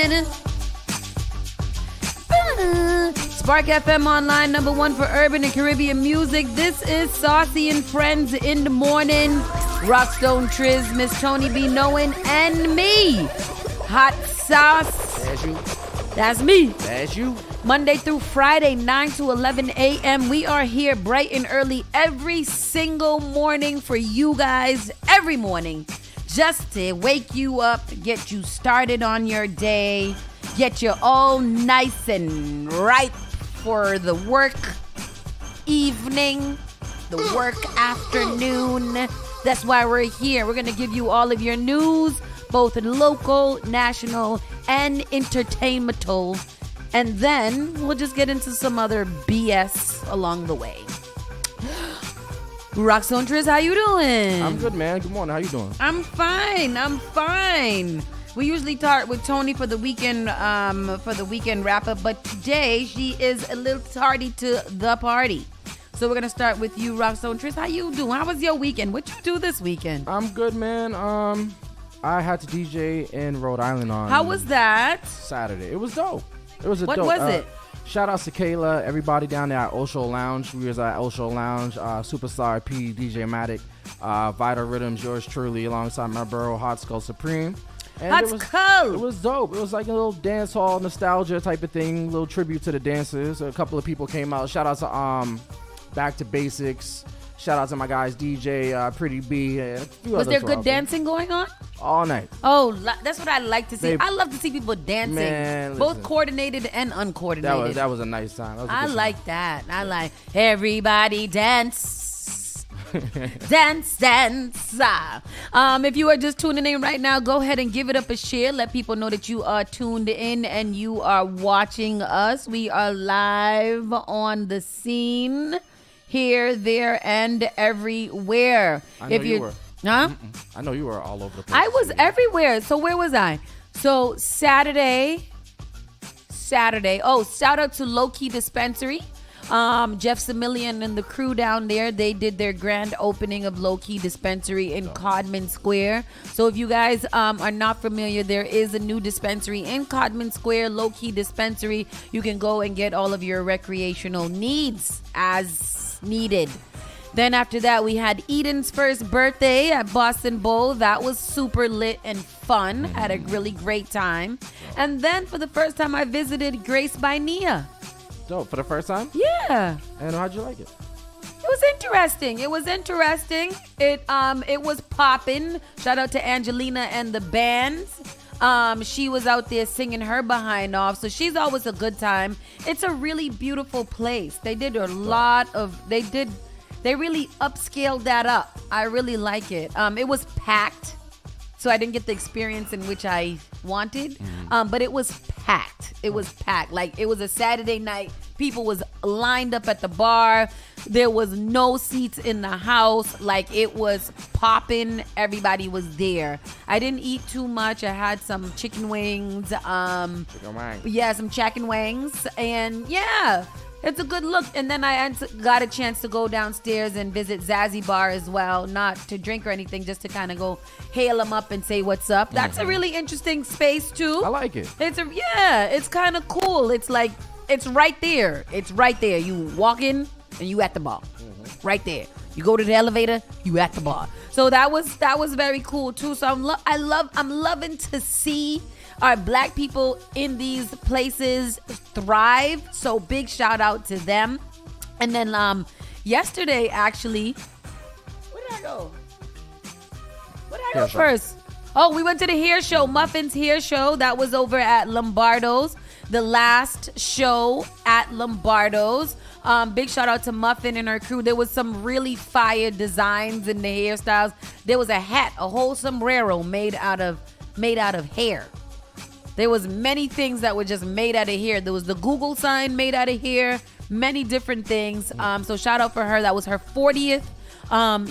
morning. Spark FM Online, #1 for urban and Caribbean music. This is Saucy and Friends in the morning. Rockstone Triz, Miss Tony B. Knowin, and me, Hot Sauce. That's you. That's me. That's you. Monday through Friday, 9 to 11 a.m. We are here bright and early every single morning for you guys, every morning, just to wake you up, get you started on your day, get you all nice and ripe for the work evening, the work afternoon. That's why we're here. We're going to give you all of your news, both local, national, and entertainmental. And then we'll just get into some other BS along the way. Roxanne Triz, how you doing? I'm good, man. Good morning. How you doing? I'm fine. We usually start with Tony for the weekend wrap up, but today she is a little tardy to the party. So we're gonna start with you, Roxanne Triz. How you doing? How was your weekend? What you do this weekend? I'm good, man. I had to DJ in Rhode Island on. How was that? Saturday. It was dope. It was a What dope. was it? Shout out to Kayla, everybody down there at Osho Lounge. We was at Osho Lounge. Superstar P, DJ Matic, Vital Rhythms, yours truly, alongside my bro, Hot Skull Supreme. And It was dope. It was like a little dance hall nostalgia type of thing, little tribute to the dancers. A couple of people came out. Shout out to Back to Basics. Shout out to my guys DJ Pretty B. Was there good dancing going on? All night. Oh, that's what I like to see. I love to see people dancing, Man, both listen. coordinated and uncoordinated. That was a nice time. I like that. I like everybody dance. Dance. If you are just tuning in right now, go ahead and give it up a share. Let people know that you are tuned in and you are watching us. We are live on the scene, here, there, and everywhere. I know you were. Huh? I know you were all over the place. I was everywhere. So where was I? So Saturday. Oh, shout out to Low Key Dispensary. Jeff Similian and the crew down there, they did their grand opening of Low Key Dispensary in Codman Square. So if you guys are not familiar, there is a new dispensary in Codman Square, Low Key Dispensary. You can go and get all of your recreational needs as needed. Then after that, we had Eden's first birthday at Boston Bowl. That was super lit and fun. Had a really great time. And then for the first time, I visited Grace by Nia. Dope. For the first time? Yeah. And how'd you like it? It was interesting. It was popping. Shout out to Angelina and the bands. She was out there singing her behind off, so she's always a good time. It's a really beautiful place. They did a lot of. They really upscaled that up. I really like it. It was packed, so I didn't get the experience in which I wanted. But it was packed. It was packed. Like, it was a Saturday night. People was lined up at the bar. There was no seats in the house. Like, it was popping. Everybody was there. I didn't eat too much. I had some chicken wings. Chicken wings. Yeah, some chicken wings. And yeah. It's a good look. And then I got a chance to go downstairs and visit Zazzy Bar as well. Not to drink or anything, just to kind of go hail them up and say what's up. That's a really interesting space too. I like it. It's kind of cool. It's like, it's right there. It's right there. You walk in and you at the bar. Right there. You go to the elevator, you at the bar. So that was very cool too. So I'm loving to see our black people in these places thrive. So big shout out to them. And then yesterday, actually, where did I go? Where did I go first? Oh, we went to the hair show, Muffin's hair show. That was over at Lombardo's. The last show at Lombardo's. Big shout out to Muffin and her crew. There was some really fire designs in the hairstyles. There was a hat, a whole sombrero made out of hair. There was many things that were just made out of hair. There was the Google sign made out of hair, many different things. So shout out for her. That was her 40th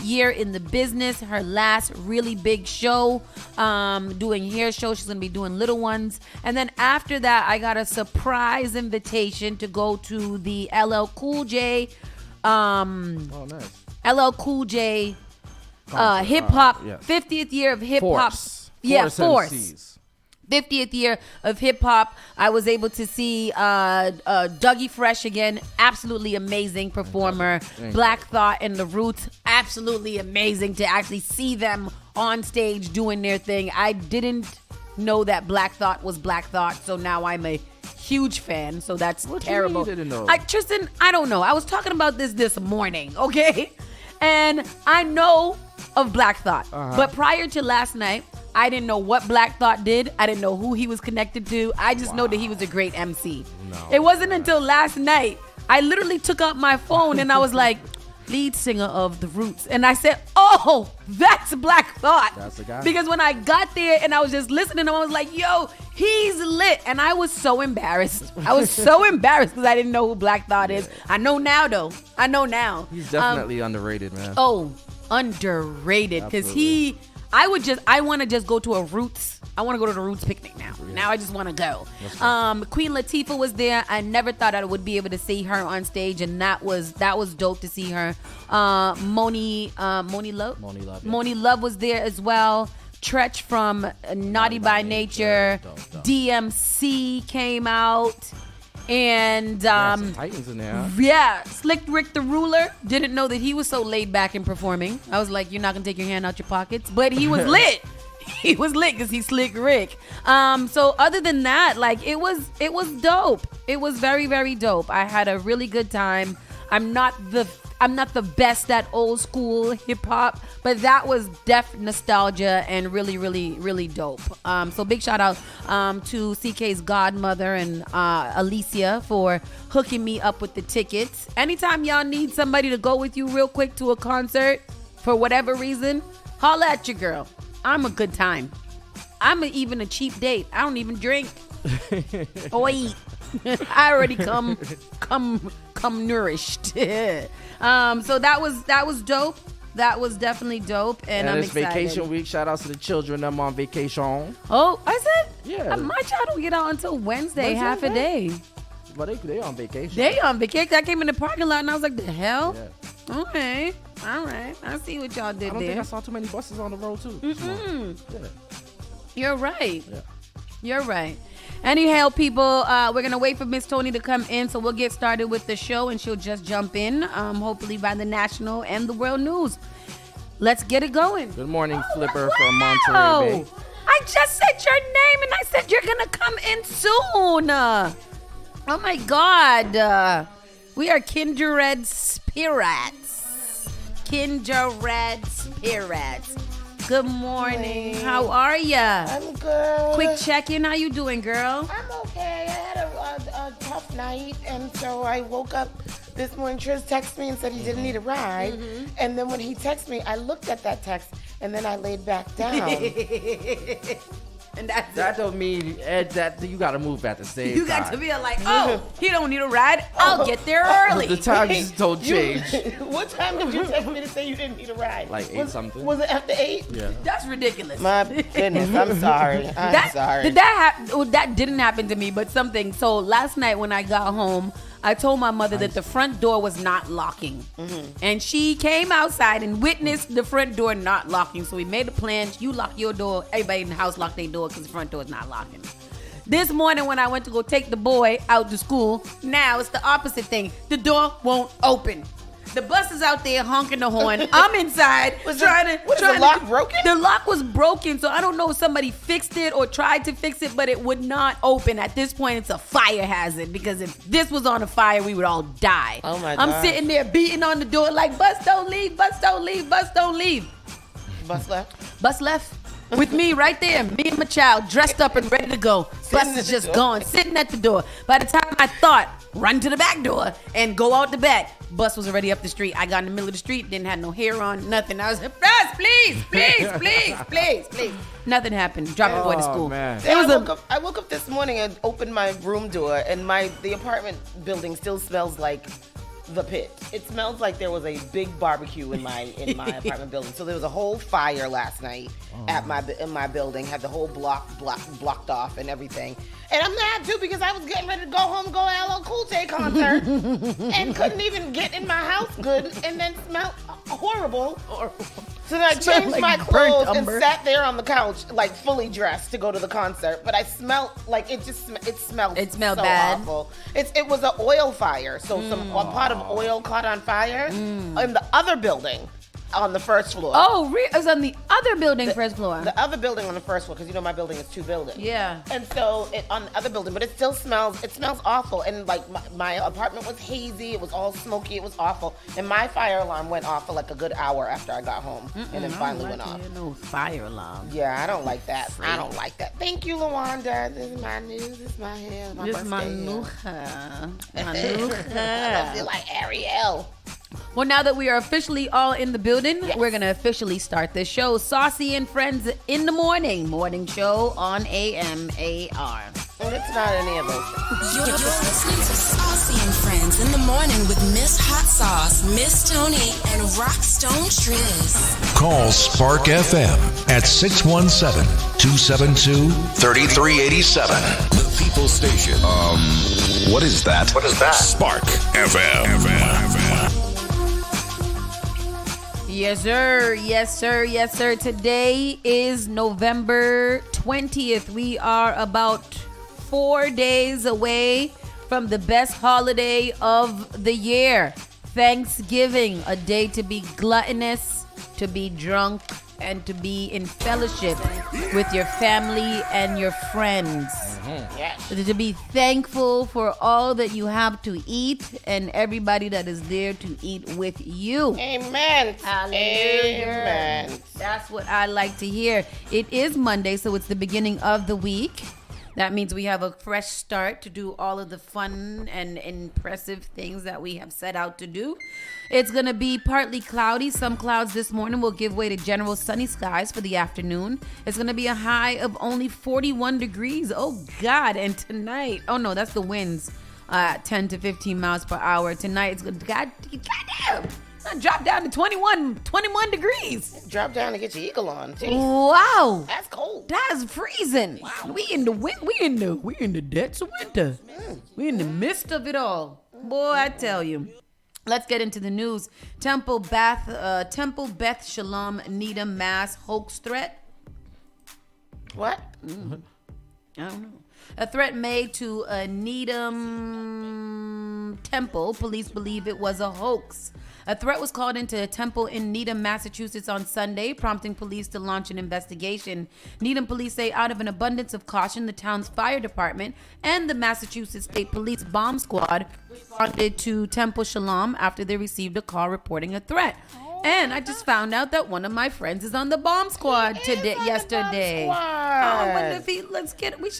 year in the business, her last really big show, doing hair shows. She's gonna be doing little ones. And then after that, I got a surprise invitation to go to the LL Cool J nice. LL Cool J hip hop 50th year of hip hop. Force. Yeah, Force. 50th year of hip hop. I was able to see Dougie Fresh again, absolutely amazing performer. Black Thought and the Roots, absolutely amazing to actually see them on stage doing their thing. I didn't know that Black Thought was Black Thought, so now I'm a huge fan. So that's terrible. You didn't know? Tristan, I don't know. I was talking about this morning, okay? And I know of Black Thought, but prior to last night, I didn't know what Black Thought did. I didn't know who he was connected to. I just know that he was a great MC. It wasn't until last night I literally took out my phone and I was like, lead singer of The Roots. And I said, oh, that's Black Thought. That's the guy. Because when I got there and I was just listening, I was like, yo, he's lit. And I was so embarrassed. I was so embarrassed because I didn't know who Black Thought is. I know now, though. I know now. He's definitely underrated, man. Oh, underrated. Because I want to just go to a Roots. I want to go to the Roots picnic now. Yeah. Now I just want to go. Queen Latifah was there. I never thought I would be able to see her on stage, and that was dope to see her. Moni Love. Yeah. Moni Love was there as well. Tretch from Naughty by Nature. Dope. DMC came out. And some Titans in there. Yeah, Slick Rick the Ruler. Didn't know that he was so laid back in performing. I was like, you're not gonna take your hand out your pockets, but he was lit. He was lit because he's Slick Rick. So other than that, like it was dope. It was very, very dope. I had a really good time. I'm not the best at old school hip hop, but that was def nostalgia and really, really, really dope. So big shout out to CK's godmother and Alicia for hooking me up with the tickets. Anytime y'all need somebody to go with you real quick to a concert for whatever reason, holla at your girl. I'm a good time. I'm even a cheap date. I don't even drink or eat. I already come nourished. So that was dope. That was definitely dope, and I'm it's excited. vacation week. Shout out to the children. Them on vacation. Oh, I said, yeah. My child don't get out until Wednesday, half a day. But they on vacation. They on vacation. I came in the parking lot and I was like, the hell? Yeah. Okay, all right. I see what y'all did I don't there. think I saw too many buses on the road too. Yeah. You're right. Yeah. You're right. Anyhow, people, we're going to wait for Miss Tony to come in, so we'll get started with the show, and she'll just jump in, hopefully by the national and the world news. Let's get it going. Good morning, Flipper from Monterey Bay. I just said your name, and I said you're going to come in soon. Oh, my God. We are kindred spirits. Kindred spirits. Good morning. How are ya? I'm good. Quick check-in. How you doing, girl? I'm okay. I had a tough night, and so I woke up this morning. Triz texted me and said he didn't need a ride. And then when he texted me, I looked at that text, and then I laid back down. And that's That don't mean that you got to move at the same time. you got to be like, oh, he don't need a ride. I'll get there early. The time just don't change. What time did you text me to say you didn't need a ride? Like 8 something. Was it after 8? Yeah. That's ridiculous. My goodness, I'm sorry. I'm sorry. That didn't happen to me, but something. So last night when I got home, I told my mother that the front door was not locking. And she came outside and witnessed the front door not locking. So we made a plan. You lock your door. Everybody in the house lock their door because the front door is not locking. This morning when I went to go take the boy out to school, now it's the opposite thing. The door won't open. The bus is out there honking the horn. I'm inside trying to. Was the lock broken? The lock was broken, so I don't know if somebody fixed it or tried to fix it, but it would not open. At this point, it's a fire hazard because if this was on a fire, we would all die. Oh my God. I'm sitting there beating on the door like, bus don't leave, bus don't leave, bus don't leave. Bus left? Bus left. With me right there, me and my child dressed up and ready to go. Bus is just gone, sitting at the door. By the time I thought, run to the back door and go out the back, bus was already up the street. I got in the middle of the street, didn't have no hair on, nothing. I was like, bus, please. Nothing happened. Drop the boy to school. Man. I woke up this morning and opened my room door, and the apartment building still smells like the pit. It smells like there was a big barbecue in my apartment building. So there was a whole fire last night in my building. Had the whole blocked off and everything. And I'm mad too because I was getting ready to go home, go to LL Cool J concert, and couldn't even get in my house good. And then horrible. So then I changed like my burnt clothes and umber. sat there on the couch, like fully dressed to go to the concert. But I smelled like it smelled. It smelled so bad. awful. It was an oil fire. So a pot of oil caught on fire in the other building on the first floor. Oh, it was on the other building, first floor. The other building on the first floor, because you know my building is 2 buildings. Yeah. And so on the other building, but it still smells. It smells awful. And like my apartment was hazy. It was all smoky. It was awful. And my fire alarm went off for like a good hour after I got home, and then finally went off. No fire alarm. Yeah, I don't like that. I don't like that. Thank you, Lawanda. This is my news. This is my hair. My This is my birthday new hair. hair. I don't feel like Ariel. Well, now that we are officially all in the building, we're going to officially start this show. Saucy and Friends in the morning show on AMAR. Well, it's not any of those. You're listening to Saucy and Friends in the morning with Miss Hot Sauce, Miss Tony, and Rockstone Triz. Call Spark FM at 617-272-3387. The People Station. What is that? What is that? Spark FM. Yes, sir. Yes, sir. Yes, sir. Today is November 20th. We are about 4 days away from the best holiday of the year, Thanksgiving, a day to be gluttonous, to be drunk, and to be in fellowship with your family and your friends. Yes. To be thankful for all that you have to eat and everybody that is there to eat with you. Amen. Hallelujah. Amen. That's what I like to hear. It is Monday, so it's the beginning of the week. That means we have a fresh start to do all of the fun and impressive things that we have set out to do. It's going to be partly cloudy. Some clouds this morning will give way to general sunny skies for the afternoon. It's going to be a high of only 41 degrees. Oh, God. And tonight, oh, no, that's the winds, 10 to 15 miles per hour. Tonight, it's going to, goddamn, drop down to 21 degrees. Drop down and get your eagle on. Jeez. Wow. That's cold. That's freezing. Wow. We in the depths of winter. We in the midst of it all. Boy, I tell you. Let's get into the news. Temple Beth Shalom Needham mass hoax threat. What? I don't know. A threat made to a Needham temple. Police believe it was a hoax. A threat was called into a temple in Needham, Massachusetts on Sunday, prompting police to launch an investigation. Needham police say out of an abundance of caution, the town's fire department and the Massachusetts State Police bomb squad responded to Temple Shalom after they received a call reporting a threat. And I just found out that one of my friends is on the bomb squad yesterday. I wonder if we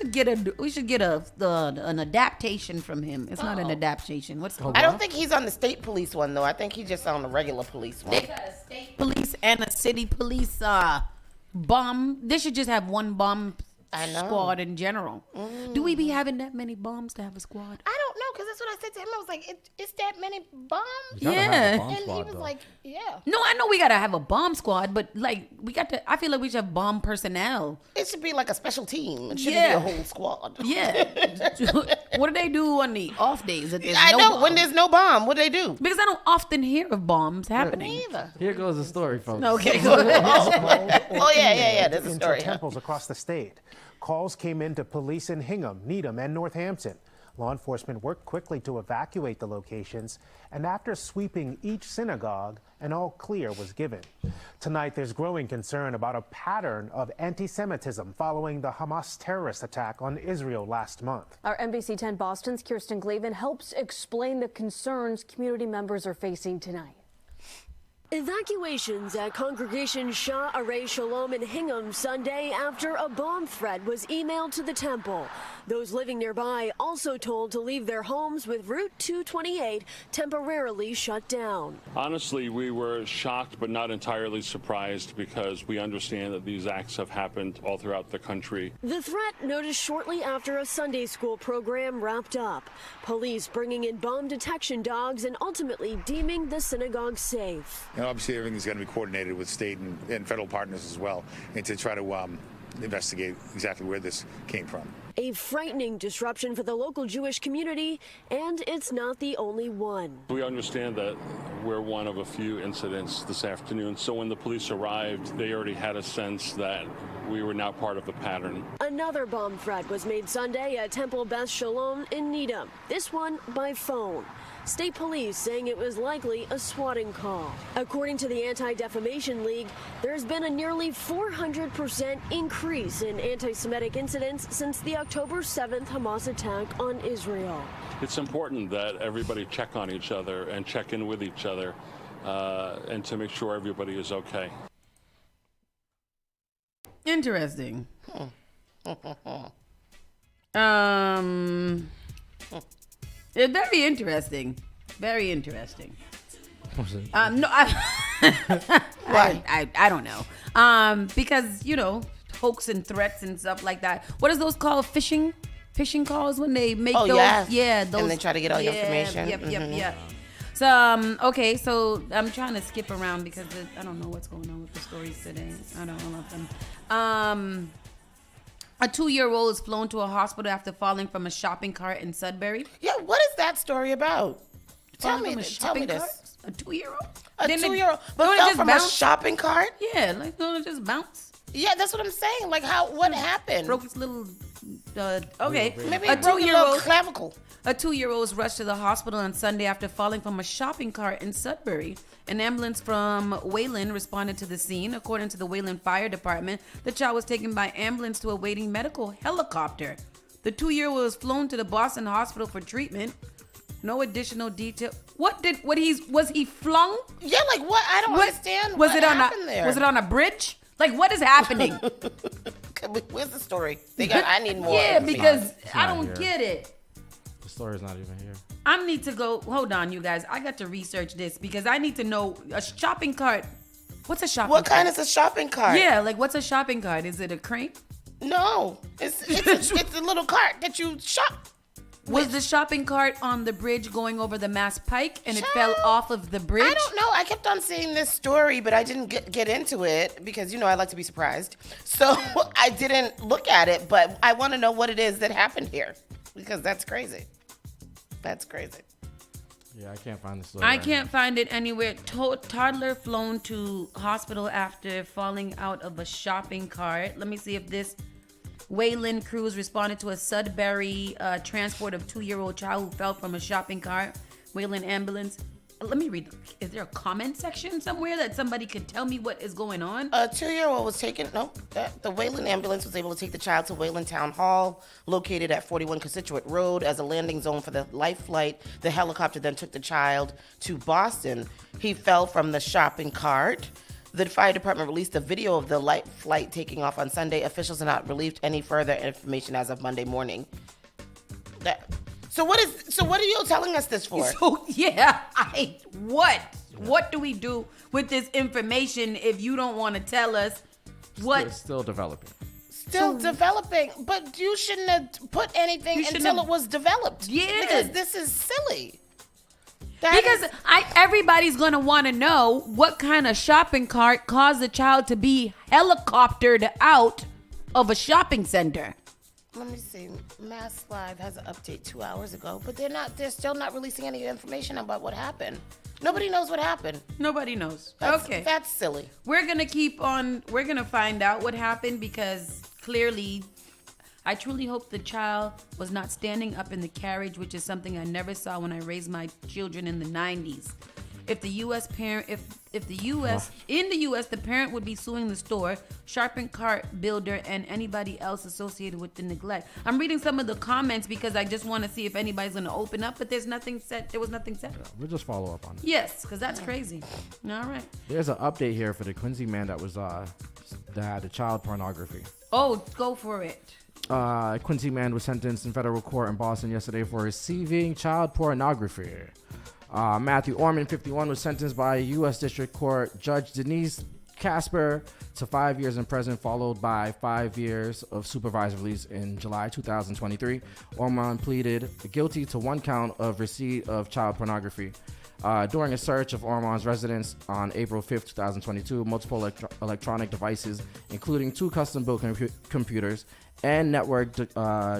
should get an adaptation from him. It's not an adaptation. What's it called? I don't think he's on the state police one, though. I think he's just on the regular police one. They got a state police and a city police bomb. They should just have one bomb squad in general. Do we be having that many bombs to have a squad? I don't know, because that's what I said to him. I was like, it's that many bombs? Yeah. And he was like, yeah. No, I know we gotta have a bomb squad, but like I feel like we should have bomb personnel. It should be like a special team. It shouldn't Yeah. be a whole squad. Yeah. What do they do on the off days? That there's I no know. bomb? When there's no bomb, what do they do? Because I don't often hear of bombs happening. Neither. Here goes the story, folks. Okay, go ahead. Oh, yeah. There's a into story. temples across the state. Calls came in to police in Hingham, Needham, and Northampton. Law enforcement worked quickly to evacuate the locations, and after sweeping each synagogue, an all clear was given. Tonight, there's growing concern about a pattern of anti-Semitism following the Hamas terrorist attack on Israel last month. Our NBC 10 Boston's Kirsten Glavin helps explain the concerns community members are facing tonight. Evacuations at Congregation Shah Arei Shalom in Hingham Sunday after a bomb threat was emailed to the temple. Those living nearby also told to leave their homes with Route 228 temporarily shut down. Honestly, we were shocked but not entirely surprised because we understand that these acts have happened all throughout the country. The threat noticed shortly after a Sunday school program wrapped up. Police bringing in bomb detection dogs and ultimately deeming the synagogue safe. And obviously everything's going to be coordinated with state and federal partners as well, and to try to investigate exactly where this came from. A frightening disruption for the local Jewish community, and it's not the only one. We understand that we're one of a few incidents this afternoon, so when the police arrived, they already had a sense that we were not part of the pattern. Another bomb threat was made Sunday at Temple Beth Shalom in Needham, this one by phone. State police saying it was likely a swatting call. According to the Anti-Defamation League, there's been a nearly 400% increase in anti-Semitic incidents since the October 7th Hamas attack on Israel. It's important that everybody check on each other and check in with each other and to make sure everybody is okay. Interesting. It's very interesting. Very interesting. No, I don't know. Because, you know, hoax and threats and stuff like that. What is those called? Phishing calls when they make those? Yeah, those. And they try to get all your information. Yep. So, okay, so I'm trying to skip around because I don't know what's going on with the stories today. I don't know nothing. A 2-year-old is flown to a hospital after falling from a shopping cart in Sudbury. Yeah, what is that story about? Tell me this. A 2-year-old? A 2-year-old, but fell from a shopping cart? Yeah, like don't it just bounce? Yeah, that's what I'm saying. Like what happened? Broke his little. Okay, maybe a 2-year-old clavicle. A 2-year-old was rushed to the hospital on Sunday after falling from a shopping cart in Sudbury. An ambulance from Wayland responded to the scene. According to the Wayland Fire Department, the child was taken by ambulance to a waiting medical helicopter. The 2-year-old was flown to the Boston hospital for treatment. No additional detail. Was he flung? Yeah, like what? I don't understand. Was what it on happened there? Was it on a bridge? Like what is happening? Where's the story? I need more. Yeah, because I don't get it. The story's not even here. I need to go. Hold on, you guys. I got to research this because I need to know a shopping cart. What's a shopping cart? What kind is a shopping cart? Yeah, like what's a shopping cart? Is it a crane? No, it's a little cart that you shop. Was the shopping cart on the bridge going over the Mass Pike and it fell off of the bridge? I don't know. I kept on seeing this story, but I didn't get into it because, you know, I like to be surprised. So I didn't look at it, but I want to know what it is that happened here because that's crazy. That's crazy. Yeah, I can't find the story. I can't find it anywhere. Toddler flown to hospital after falling out of a shopping cart. Let me see if this... Wayland crews responded to a Sudbury transport of 2-year-old child who fell from a shopping cart. Wayland ambulance. Let me read. Is there a comment section somewhere that somebody could tell me what is going on? A 2-year-old was taken. The Wayland ambulance was able to take the child to Wayland Town Hall, located at 41 Constituent Road, as a landing zone for the life flight. The helicopter then took the child to Boston. He fell from the shopping cart. The fire department released a video of the light flight taking off on Sunday. Officials have not released any further information as of Monday morning. So what are you telling us this for? So what do we do with this information if you don't want to tell us what? It's still developing. Still developing, but you shouldn't have put anything until it was developed. Yeah, because this is silly. Everybody's gonna want to know what kind of shopping cart caused the child to be helicoptered out of a shopping center. Let me see. Mass Live has an update 2 hours ago, but they're still not releasing any information about what happened. Nobody knows what happened. Nobody knows. Okay. That's silly. We're gonna find out what happened because clearly I truly hope the child was not standing up in the carriage, which is something I never saw when I raised my children in the 90s. If the U.S. parent, in the U.S., the parent would be suing the store, shopping cart builder, and anybody else associated with the neglect. I'm reading some of the comments because I just want to see if anybody's going to open up, but there's nothing said. There was nothing said. We'll just follow up on it. Yes, because that's crazy. All right. There's an update here for the Quincy man that had the child pornography. Oh, go for it. Quincy man was sentenced in federal court in Boston yesterday for receiving child pornography. Matthew Orman, 51, was sentenced by U.S. District Court Judge Denise Casper to 5 years in prison, followed by 5 years of supervised release in July 2023. Orman pleaded guilty to 1 count of receipt of child pornography. During a search of Ormon's residence on April 5th, 2022, multiple electronic devices, including 2 custom-built computers and network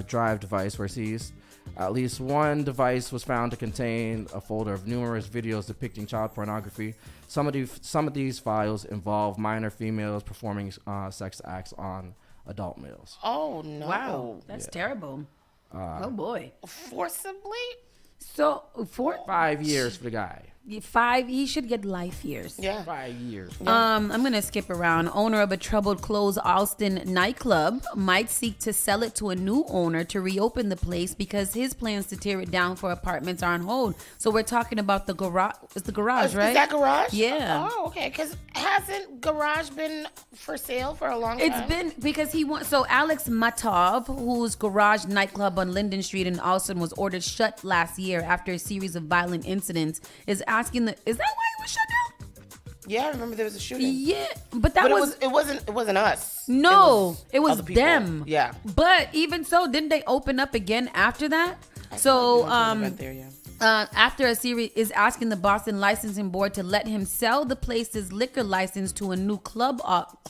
drive device were seized. At least 1 device was found to contain a folder of numerous videos depicting child pornography. Some of these files involve minor females performing sex acts on adult males. Oh, no. Wow. That's terrible. Oh, boy. Forcibly? So, 5 years for the guy. 5, he should get life years. Yeah. 5 years. I'm going to skip around. Owner of a troubled closed Alston nightclub might seek to sell it to a new owner to reopen the place because his plans to tear it down for apartments are on hold. So we're talking about the garage. It's the garage, right? Is that garage? Yeah. Oh, okay. Because hasn't garage been for sale for a long time? It's been because he wants. So Alex Matov, whose garage nightclub on Linden Street in Alston was ordered shut last year after a series of violent incidents, is asking is that why it was shut down? Yeah, I remember there was a shooting. Yeah, but it wasn't us. No, it was other people. them. Yeah. But even so, didn't they open up again after that? After a series is asking the Boston Licensing Board to let him sell the place's liquor license to a new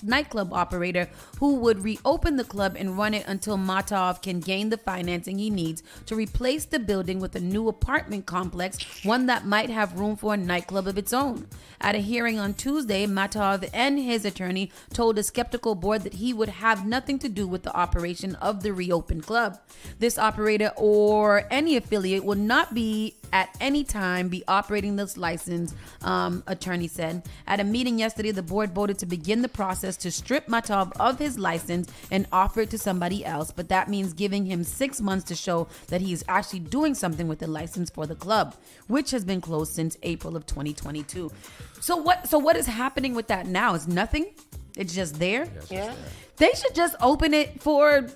nightclub operator who would reopen the club and run it until Matov can gain the financing he needs to replace the building with a new apartment complex, one that might have room for a nightclub of its own. At a hearing on Tuesday, Matov and his attorney told a skeptical board that he would have nothing to do with the operation of the reopened club. This operator or any affiliate will not be at any time be operating this license, attorney said. At a meeting yesterday, the board voted to begin the process to strip Matov of his license and offer it to somebody else, but that means giving him 6 months to show that he is actually doing something with the license for the club, which has been closed since April of 2022. So what is happening with that now? Is nothing? It's just there? Yes, yeah. They should just open it for,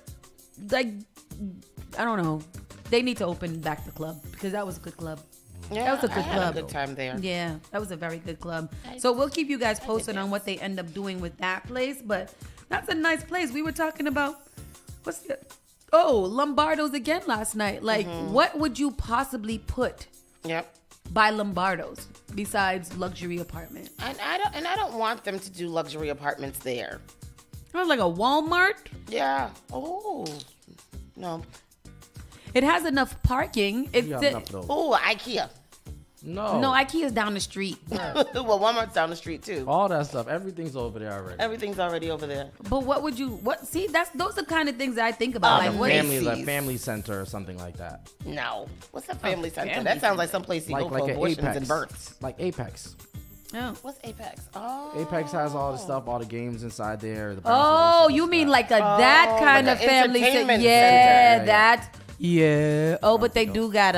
like, I don't know. They need to open back the club because that was a good club. Yeah, that was a good club. I had a good time there. Yeah, that was a very good club. So we'll keep you guys posted on what they end up doing with that place. But that's a nice place. We were talking about Lombardo's again last night. Like, what would you possibly put? Yep. By Lombardo's besides luxury apartment? And I don't want them to do luxury apartments there. Oh, like a Walmart? Yeah. Oh no. It has enough parking. IKEA. No, IKEA's down the street. Well, Walmart's down the street too. All that stuff, everything's over there already. Everything's already over there. But what would you? See, those are the kind of things that I think about. Like family center or something like that. No, what's a family center? That sounds like someplace you go for abortions and births. Like Apex. Oh. What's Apex? Oh. Apex has all the stuff, all the games inside there. You mean like that kind of family center? Yeah, that. Yeah. Oh, but they do got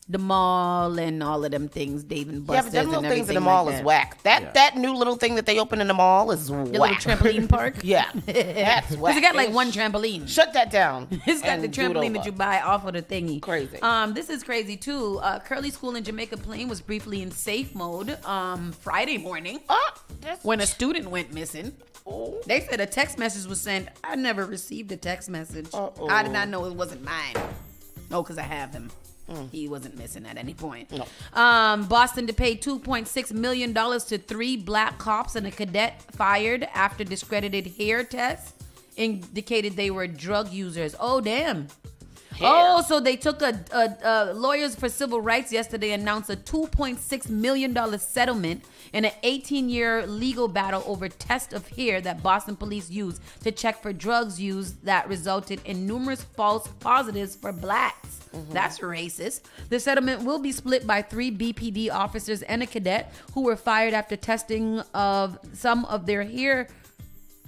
the mall and all of them things, Dave and Buster's. Yeah, but them little things in the mall is whack. That new little thing that they open in the mall is whack. The little trampoline park? Yeah. That's whack. Because it got like one trampoline. Shut that down. It's got the trampoline that you buy off of the thingy. Crazy. This is crazy too. Curly School in Jamaica Plain was briefly in safe mode Friday morning when a student went missing. Oh. They said a text message was sent. I never received a text message. Uh-oh. I did not know it wasn't mine. No, because I have him. He wasn't missing at any point. No. Boston to pay $2.6 million to 3 black cops and a cadet fired after discredited hair tests indicated they were drug users. Oh, damn. Hair. Oh, so they took Lawyers for Civil Rights yesterday announced a $2.6 million settlement in an 18-year legal battle over test of hair that Boston police used to check for drugs used that resulted in numerous false positives for blacks. That's racist. The settlement will be split by 3 BPD officers and a cadet who were fired after testing of some of their hair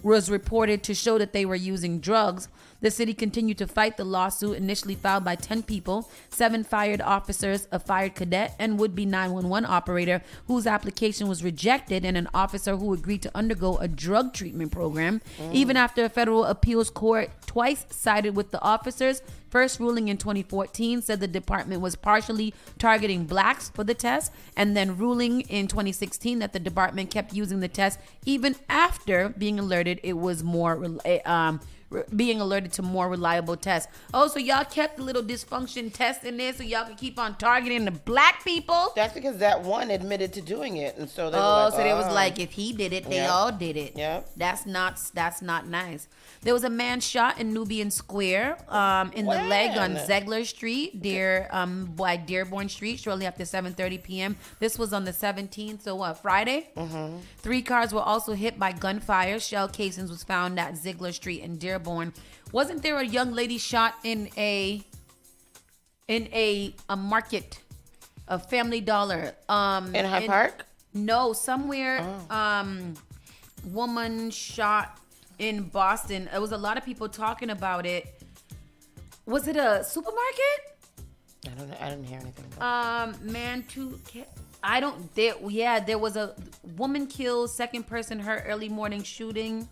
was reported to show that they were using drugs. The city continued to fight the lawsuit initially filed by 10 people, 7 fired officers, a fired cadet, and would-be 911 operator whose application was rejected, and an officer who agreed to undergo a drug treatment program. Even after a federal appeals court twice sided with the officers, first ruling in 2014 said the department was partially targeting blacks for the test, and then ruling in 2016 that the department kept using the test even after being alerted it was more being alerted to more reliable tests. Oh, so y'all kept the little dysfunction test in there so y'all could keep on targeting the black people? That's because that one admitted to doing it, and so they were like, so they was like, if he did it, they all did it. Yep. That's not nice. There was a man shot in Nubian Square in the leg on Zegler Street, by Dearborn Street, shortly after 7:30 p.m. This was on the 17th, so what, Friday? 3 cars were also hit by gunfire. Shell casings was found at Ziegler Street in Dearborn. Wasn't there a young lady shot in a market, a Family Dollar? In Hyde Park? No, somewhere. Woman shot in Boston. There was a lot of people talking about it. Was it a supermarket? I don't know. I didn't hear anything about it. There was a woman killed, second person hurt, early morning shooting.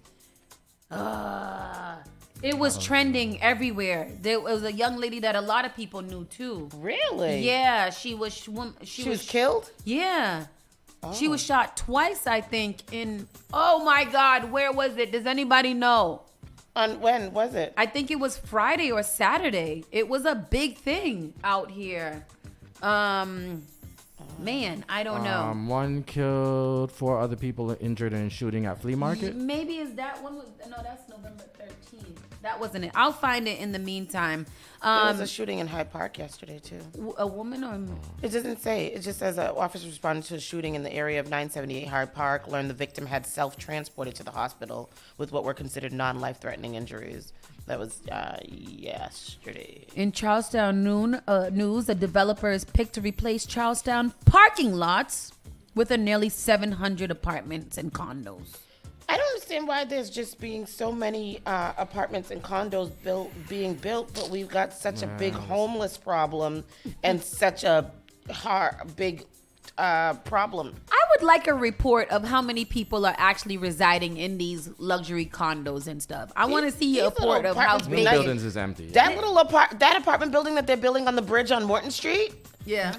It was trending everywhere. There was a young lady that a lot of people knew too. Really? Yeah, she was killed? Yeah. She was shot twice, I think, oh my God, where was it? Does anybody know? On when was it? I think it was Friday or Saturday. It was a big thing out here. Man, I don't know. 1 killed, 4 other people injured in shooting at flea market. Maybe is that one? No, that's November 13th. That wasn't it. I'll find it in the meantime. There was a shooting in Hyde Park yesterday too. A woman or? It doesn't say. It just says officers responded to a shooting in the area of 978 Hyde Park. Learned the victim had self-transported to the hospital with what were considered non-life-threatening injuries. That was yesterday. In Charlestown news, a developer is picked to replace Charlestown parking lots with nearly 700 apartments and condos. I don't understand why there's just being so many apartments and condos being built, but we've got such a big homeless problem and such a big problem. I would like a report of how many people are actually residing in these luxury condos and stuff. I want to see a report of how big. Buildings is empty. That that apartment building that they're building on the bridge on Morton Street. Yeah.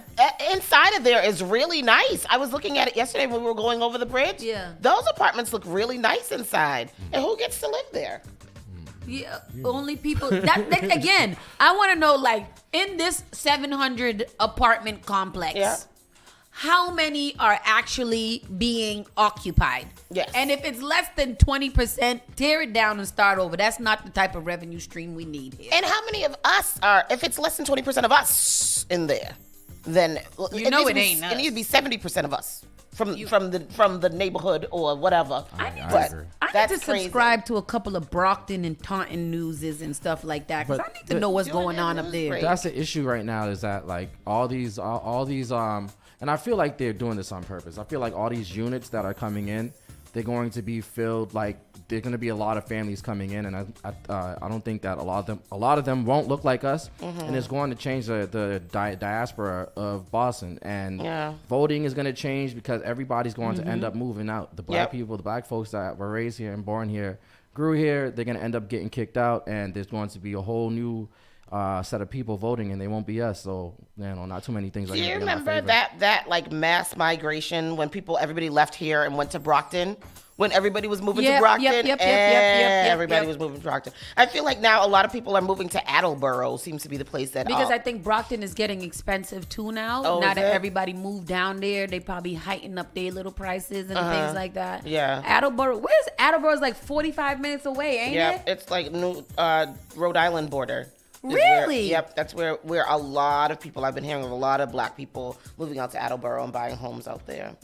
Inside of there is really nice. I was looking at it yesterday when we were going over the bridge. Yeah. Those apartments look really nice inside. And who gets to live there? Yeah, only people. That again, I want to know, like, in this 700 apartment complex, how many are actually being occupied? Yes. And if it's less than 20%, tear it down and start over. That's not the type of revenue stream we need here. And how many of us are, if it's less than 20% of us in there, then it ain't us. It needs to be 70% of us from the neighborhood or whatever. I need to subscribe to a couple of Brockton and Taunton newses and stuff like that, because I need to know what's going on up there. That's the issue right now, is that like all these and I feel like they're doing this on purpose. I feel like all these units that are coming in, they're going to be filled, like there're going to be a lot of families coming in, and I don't think that a lot of them won't look like us, and it's going to change the diaspora of Boston, and voting is going to change because everybody's going to end up moving out. The black people, the black folks that were raised here and born here, grew here, they're going to end up getting kicked out, and there's going to be a whole new set of people voting, and they won't be us. So, not too many things. Do you remember that like mass migration when everybody left here and went to Brockton? When everybody was moving to Brockton, everybody was moving to Brockton. I feel like now a lot of people are moving to Attleboro. Seems to be the place that because I think Brockton is getting expensive too now. Oh, now that everybody moved down there, they probably heighten up their little prices and things like that. Yeah, Attleboro. Where's Attleboro? Is like 45 minutes away, ain't it? Yeah, it's like New Rhode Island border. Really? That's where a lot of people, I've been hearing of a lot of black people moving out to Attleboro and buying homes out there.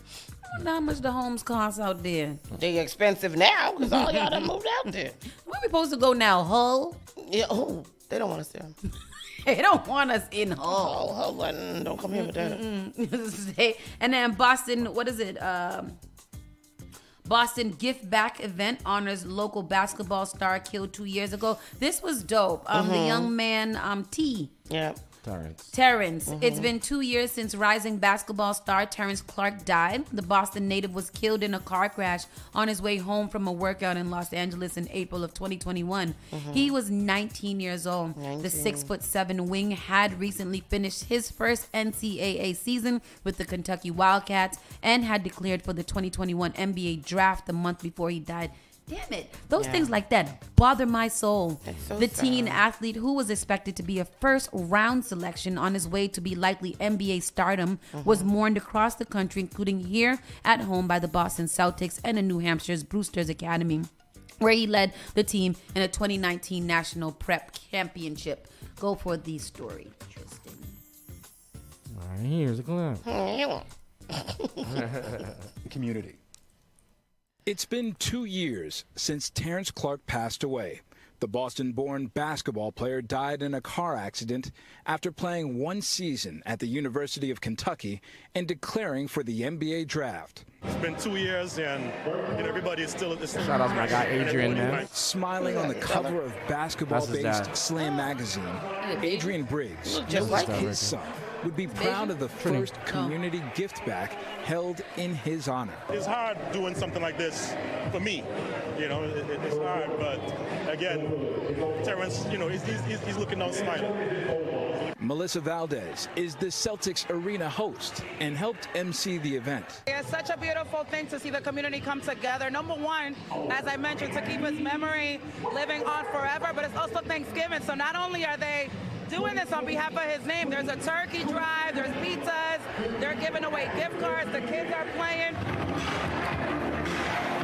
I don't know how much the homes cost out there. They're expensive now because all y'all done moved out there. Where we supposed to go now? Hull? Yeah, they don't want us there. They don't want us in Hull. Hull, don't come here with that. And then Boston, what is it? Boston Gift Back event honors local basketball star killed 2 years ago. This was dope. The young man, T. Yeah. Terrence. It's been 2 years since rising basketball star Terrence Clark died. The Boston native was killed in a car crash on his way home from a workout in Los Angeles in April of 2021. He was 19 years old. The 6'7" wing had recently finished his first NCAA season with the Kentucky Wildcats and had declared for the 2021 NBA draft the month before he died. Damn it. Those things like that bother my soul. So the sad. teen athlete who was expected to be a first round selection on his way to be likely NBA stardom was mourned across the country, including here at home by the Boston Celtics and the New Hampshire's Brewster's Academy, where he led the team in a 2019 National Prep Championship. Go for the story, Tristan. All right, here's a clip. Community. It's been 2 years since Terrence Clark passed away. The Boston-born basketball player died in a car accident after playing 1 season at the University of Kentucky and declaring for the NBA draft. It's been 2 years, and everybody is still. Shout out to my guy Adrian, man. Smiling on the cover of basketball-based dad. Slam magazine, Adrian Briggs, Just like his son, would be proud of the first community gift back held in his honor. It's hard doing something like this for me. It's hard, but again, Terrence, he's looking down smiling. Melissa Valdez is the Celtics arena host and helped MC the event. It's such a beautiful thing to see the community come together. Number one, as I mentioned, to keep his memory living on forever, but it's also Thanksgiving. So not only are they doing this on behalf of his name, there's a turkey drive, there's pizzas, they're giving away gift cards, the kids are playing.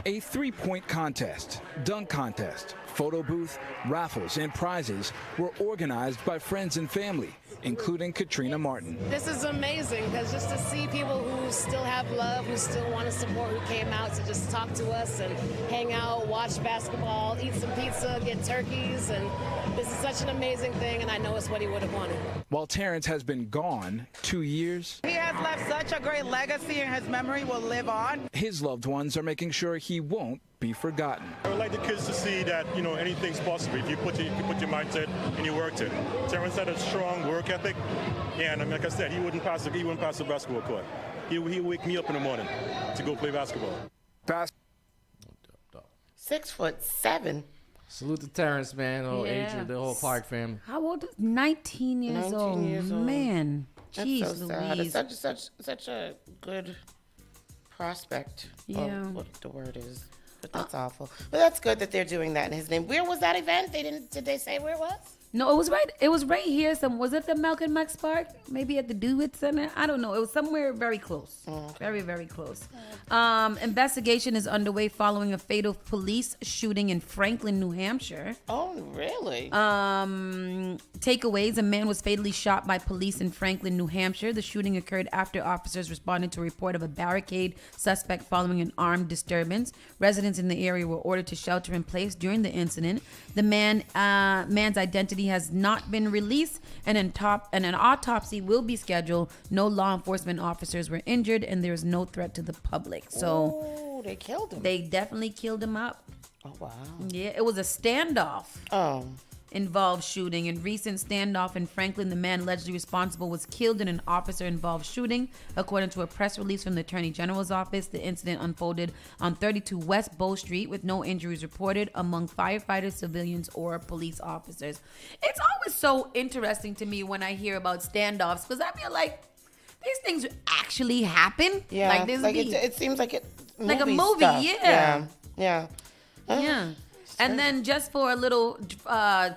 A 3-point contest, dunk contest, photo booth, raffles, and prizes were organized by friends and family, including Katrina Martin. This is amazing because just to see people who still have love, who still want to support, who came out to just talk to us and hang out, watch basketball, eat some pizza, get turkeys, and this is such an amazing thing, and I know it's what he would have wanted. While Terrence has been gone 2 years, He has left such a great legacy and his memory will live on. his loved ones are making sure he won't be forgotten. I would like the kids to see that anything's possible if you put your mind to it and you work to it. Terrence had a strong work ethic, and like I said, he wouldn't pass the basketball court. He would wake me up in the morning to go play basketball. 6'7". Salute to Terrence, man. Oh, Yeah. Adrian, the whole Clark family. How old is 19 years 19 old? years old. Man. That's Jeez so sad. Louise. It's such a good prospect. Yeah. Of what the word is. But that's awful. But that's good that they're doing that in his name. Where was that event? Did they say where it was? No, it was right here. Was it the Malcolm X Park? Maybe at the Dewitt Center? I don't know. It was somewhere very close. Very, very close. Investigation is underway following a fatal police shooting in Franklin, New Hampshire. Oh, really? Takeaways: a man was fatally shot by police in Franklin, New Hampshire. The shooting occurred after officers responded to a report of a barricade suspect following an armed disturbance. Residents in the area were ordered to shelter in place during the incident. The man's identity has not been released, and an autopsy will be scheduled. No law enforcement officers were injured, and there is no threat to the public. So they killed him. They definitely killed him up. Oh, wow. Yeah, it was a standoff. Oh. Involved shooting. In recent standoff in Franklin, the man allegedly responsible was killed in an officer-involved shooting. According to a press release from the Attorney General's office, the incident unfolded on 32 West Bow Street with no injuries reported among firefighters, civilians, or police officers. It's always so interesting to me when I hear about standoffs because I feel like these things actually happen. Yeah. Like this It seems like it. Like a movie, stuff. yeah. Yeah. Yeah. And then just for a little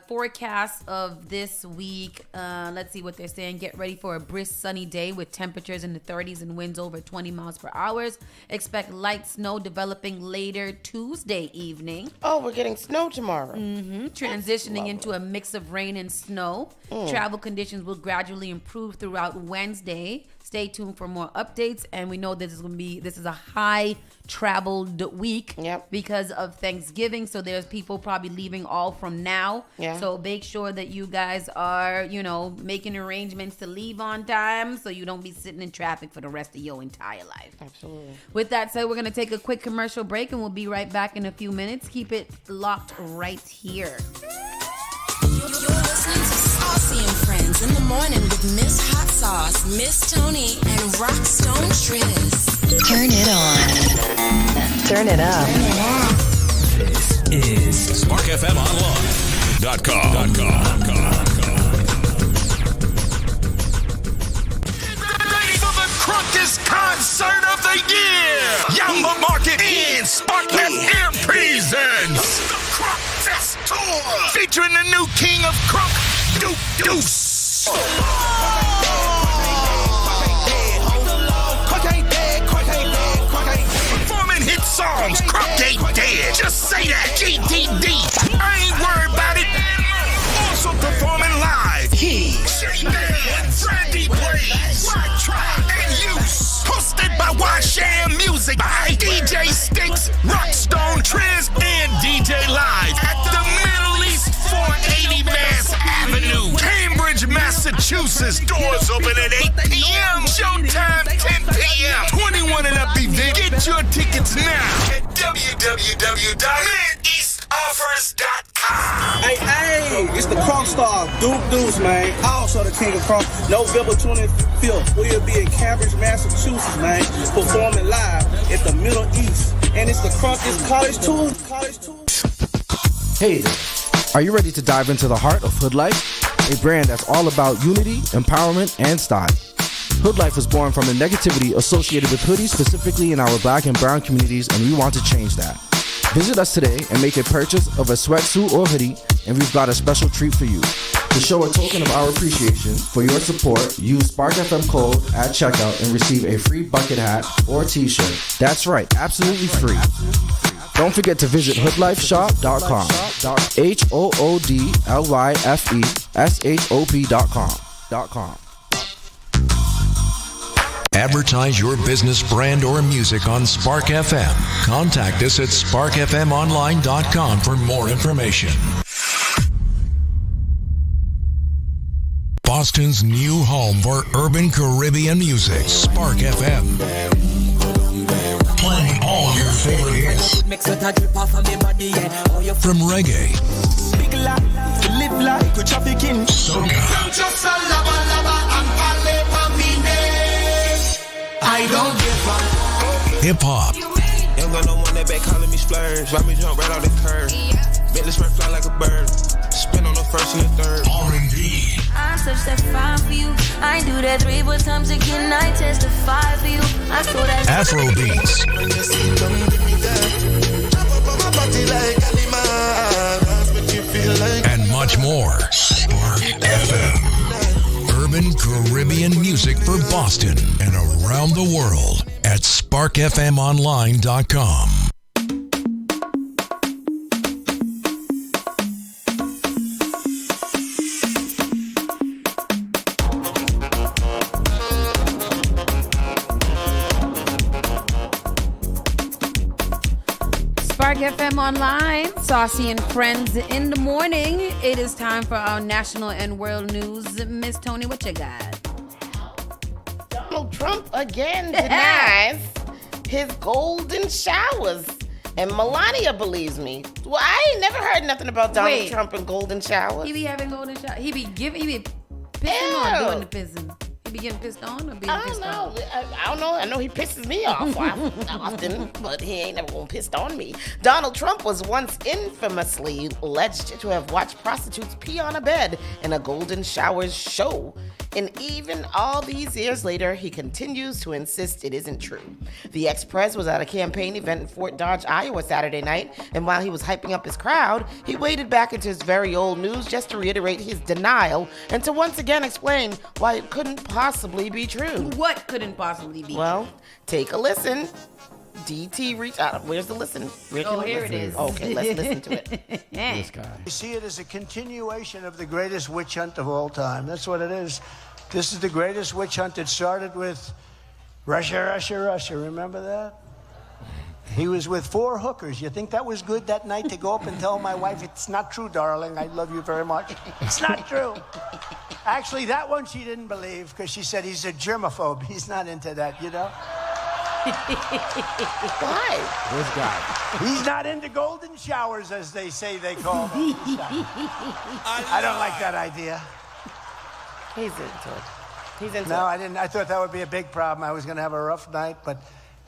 forecast of this week, let's see what they're saying. Get ready for a brisk sunny day with temperatures in the 30s and winds over 20 miles per hour. Expect light snow developing later Tuesday evening. Oh, we're getting snow tomorrow. Mm-hmm. Transitioning into a mix of rain and snow. Travel conditions will gradually improve throughout Wednesday. Stay tuned for more updates. And we know this is a high traveled week because of Thanksgiving. So there's people probably leaving all from now. Yeah. So make sure that you guys are, making arrangements to leave on time so you don't be sitting in traffic for the rest of your entire life. Absolutely. With that said, we're going to take a quick commercial break and we'll be right back in a few minutes. Keep it locked right here. You're listening to Saucy and Friends in the morning with Miss Hot Sauce, Miss Tony, and Rockstone Triz. Turn it on. Turn it up. This is SparkFMOnline.com. Ready for the Crunkus concert! Concert of the Year. Yamba Market and Spark FM presents the Crunk Fest Tour, featuring the new king of crunk, Duke Deuce. Performing hit songs, Crunk ain't dead. Just say that, GTD. I ain't worried about it. Also performing live, Brandy Blaze, White Tribe, and Use. Hosted by Washam Music by DJ Sticks, Rockstone Triz, and DJ Live at the Middle East 480 Mass Avenue, Cambridge, Massachusetts. Doors open at 8 p.m. Showtime 10 p.m. 21 and up event. Get your tickets now at www.mideastoffers.com. Hey, it's the Crunk Star, Duke Deuce, man. Also the king of crunk. November 25th, we'll be in Cambridge, Massachusetts, man, performing live at the Middle East. And it's the Crunkest College Tour. Hey there. Are you ready to dive into the heart of Hood Life? A brand that's all about unity, empowerment, and style. Hood Life was born from the negativity associated with hoodies, specifically in our black and brown communities, and we want to change that. Visit us today and make a purchase of a sweatsuit or hoodie, and we've got a special treat for you. To show a token of our appreciation for your support, use Spark FM code at checkout and receive a free bucket hat or t-shirt. That's right, absolutely free. Don't forget to visit hoodlifeshop.com. HOODLYFESHOP.com. Advertise your business, brand, or music on Spark FM. Contact us at sparkfmonline.com for more information. Boston's new home for urban Caribbean music, Spark FM. Playing all your favorite hits. From reggae, soca, I don't give up. hip-hop, Ain't got no one that back calling me splurge. Why me jump right off the curb? Bentley spread fly like a bird. Spin on the first and the third. R&B, I searched that fine for you. I do that 3 more times again. I testify for you. I saw that Afro beats, and much more. Spark FM. Urban Caribbean music for Boston and around the world at sparkfmonline.com. Spark FM Online, Saucy and Friends in the morning. It is time for our national and world news. Miss Tony, what you got? Donald Trump again denies his golden showers. And Melania believes me. Well, I ain't never heard nothing about Donald Trump and golden showers. He be having golden showers. He be pissing or doing the pissing? He be getting pissed on or being pissed on? I don't know. I know he pisses me off often, but he ain't never gonna piss on me. Donald Trump was once infamously alleged to have watched prostitutes pee on a bed in a golden showers show. And even all these years later, he continues to insist it isn't true. The ex-pres was at a campaign event in Fort Dodge, Iowa Saturday night, and while he was hyping up his crowd, he waded back into his very old news just to reiterate his denial and to once again explain why it couldn't possibly be true. What couldn't possibly be Well, take a listen. DT reach out. Where's the listen? Here it is. Okay, let's listen to it. This guy. We see it as a continuation of the greatest witch hunt of all time. That's what it is. This is the greatest witch hunt. It started with Russia. Remember that? He was with 4 hookers. You think that was good that night to go up and tell my wife, it's not true, darling. I love you very much. It's not true. Actually, that one she didn't believe because she said he's a germaphobe. He's not into that, you know? Why? This guy. He's not into golden showers, as they say they call them. I don't like that idea. He's into it. He's into No, it. I didn't. I thought that would be a big problem. I was going to have a rough night, but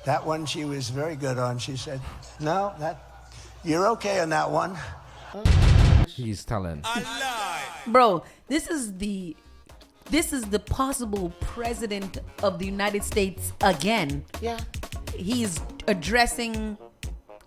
that one she was very good on. She said, no, you're okay on that one. He's telling. Bro, this is the this is the possible president of the United States again. Yeah. He's addressing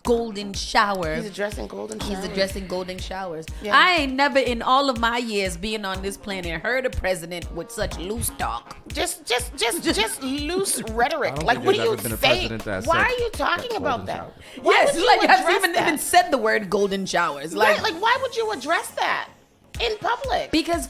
golden showers. He's addressing golden showers. He's addressing golden showers. Yeah. I ain't never in all of my years being on this planet heard a president with such loose talk. Just loose rhetoric. Like, what are you saying? Why are you talking about that? Yes, would you like I've address that? even said the word golden showers. Like why would you address that in public? Because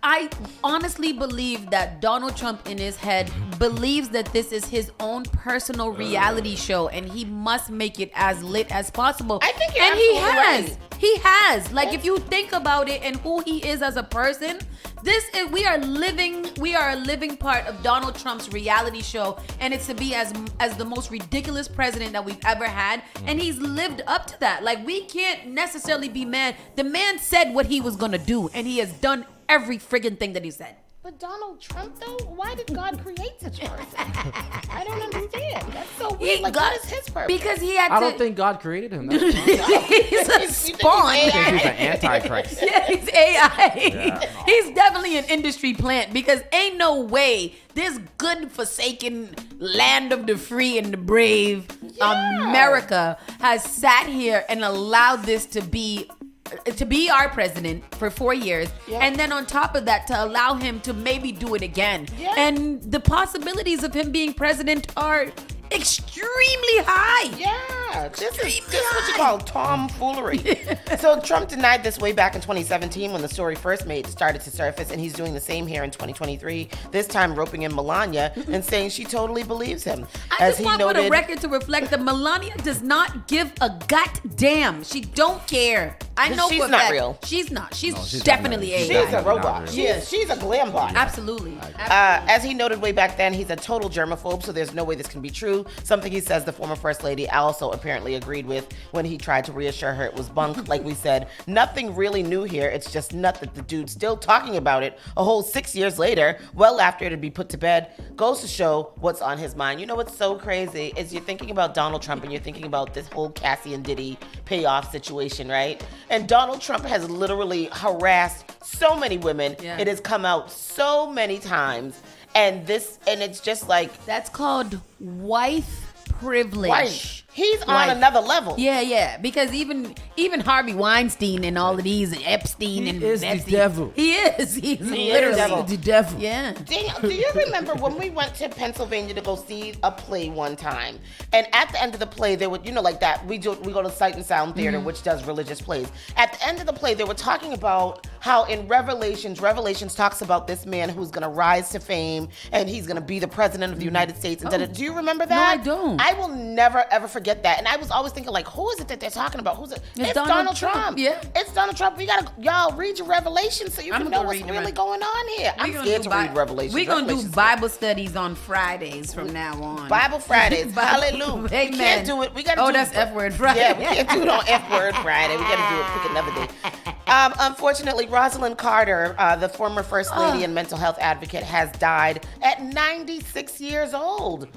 I honestly believe that Donald Trump in his head believes that this is his own personal reality show and he must make it as lit as possible. I think you're and he absolutely has. right. He has. Like, if you think about it and who he is as a person, we are a living part of Donald Trump's reality show, and it's to be as the most ridiculous president that we've ever had, and he's lived up to that. Like, we can't necessarily be mad. The man said what he was gonna do, and he has done every friggin' thing that he said. But Donald Trump, though, why did God create such a person? I don't understand. That's so weird. Like, what is his purpose? Because he had I don't think God created him. That's he's a spawn. I think he's an antichrist. Yeah, he's AI. Yeah, no. He's definitely an industry plant because ain't no way this good forsaken land of the free and the brave, America, has sat here and allowed this to be our president for 4 years, and then on top of that to allow him to maybe do it again. And the possibilities of him being president are extremely high. Yeah, this is what you call tomfoolery. So Trump denied this way back in 2017 when the story first started to surface, and he's doing the same here in 2023. This time roping in Melania and saying she totally believes him. I just want for the record to reflect that Melania does not give a goddamn. She don't care. I know she's for a not fact. real. She's not. She's definitely AI. She's a robot. She's a glam bot. Absolutely. As he noted way back then, he's a total germaphobe, so there's no way this can be true. Something he says the former First Lady also apparently agreed with when he tried to reassure her it was bunk. Like we said, nothing really new here. It's just nut that the dude's still talking about it a whole 6 years later, well after it'd be put to bed. Goes to show what's on his mind. You know what's so crazy is you're thinking about Donald Trump and you're thinking about this whole Cassie and Diddy payoff situation, right? And Donald Trump has literally harassed so many women. Yeah. It has come out so many times. And it's just like... That's called wife privilege. Wife. He's on another level. Yeah. Because even Harvey Weinstein and all of these, and Epstein and is Epstein, the devil. He is. He's literally the devil. Yeah. Daniel, do you remember when we went to Pennsylvania to go see a play one time? And at the end of the play, they would, like that, we go to Sight and Sound Theater, which does religious plays. At the end of the play, they were talking about how in Revelations talks about this man who's going to rise to fame and he's going to be the president of the United States. And do you remember that? No, I don't. I will never, ever forget that. And I was always thinking, like, who is it that they're talking about? Who's it? It's Donald Trump. Yeah. It's Donald Trump. Y'all read your Revelations so you can know what's really going on here. I'm scared to read Revelations. We're going to do Bible studies on Fridays from now on. Bible Fridays. Hallelujah. Amen. We can't do it. We got to do it. that's F-word Friday. Yeah, we can't do it on F-word Friday. We got to do it pick another day. Unfortunately, Rosalind Carter, the former First Lady and mental health advocate, has died at 96 years old.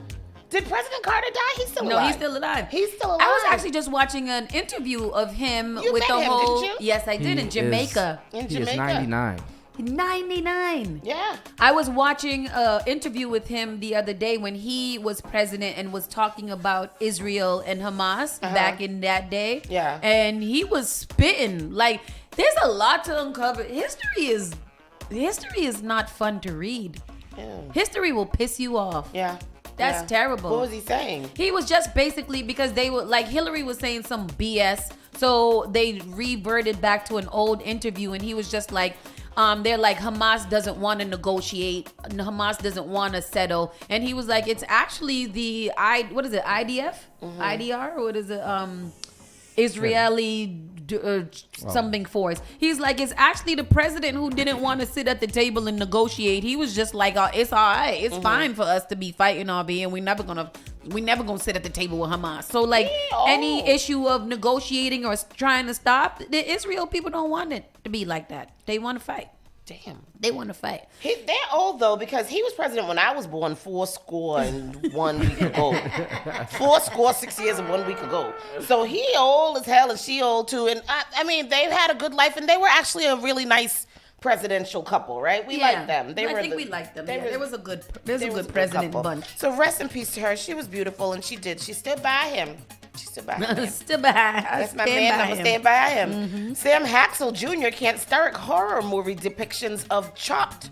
Did President Carter die? He's still alive. No, he's still alive. He's still alive. I was actually just watching an interview of him You with met the him, whole. didn't you? Yes, I did in Jamaica. He is 99. 99. Yeah. I was watching an interview with him the other day when he was president and was talking about Israel and Hamas back in that day. Yeah. And he was spitting. Like, there's a lot to uncover. History is not fun to read. Yeah. History will piss you off. Yeah. That's terrible. What was he saying? He was just basically because they were like Hillary was saying some BS. So they reverted back to an old interview and he was just like, they're like, Hamas doesn't want to negotiate. Hamas doesn't want to settle. And he was like, it's actually the IDF? IDR? Or what is it? Israeli something force. He's like, it's actually the president who didn't want to sit at the table and negotiate. He was just like, it's all right. It's fine for us to be fighting RB and we never gonna sit at the table with Hamas. So like any issue of negotiating or trying to stop, the Israel people don't want it to be like that. They want to fight. Damn. They want to fight. They're old, though, because he was president when I was born 61 week ago. 6 years and 1 week ago. So he old as hell and she old, too. And, I mean, they've had a good life, and they were actually a really nice presidential couple, right? We like them. I think we liked them. There was a good president couple. bunch. So rest in peace to her. She was beautiful, and she stood by him. She stood by him. Still by. That's my man. I'm gonna stand by him. Sam Haxel Jr. can't stark horror movie depictions of chopped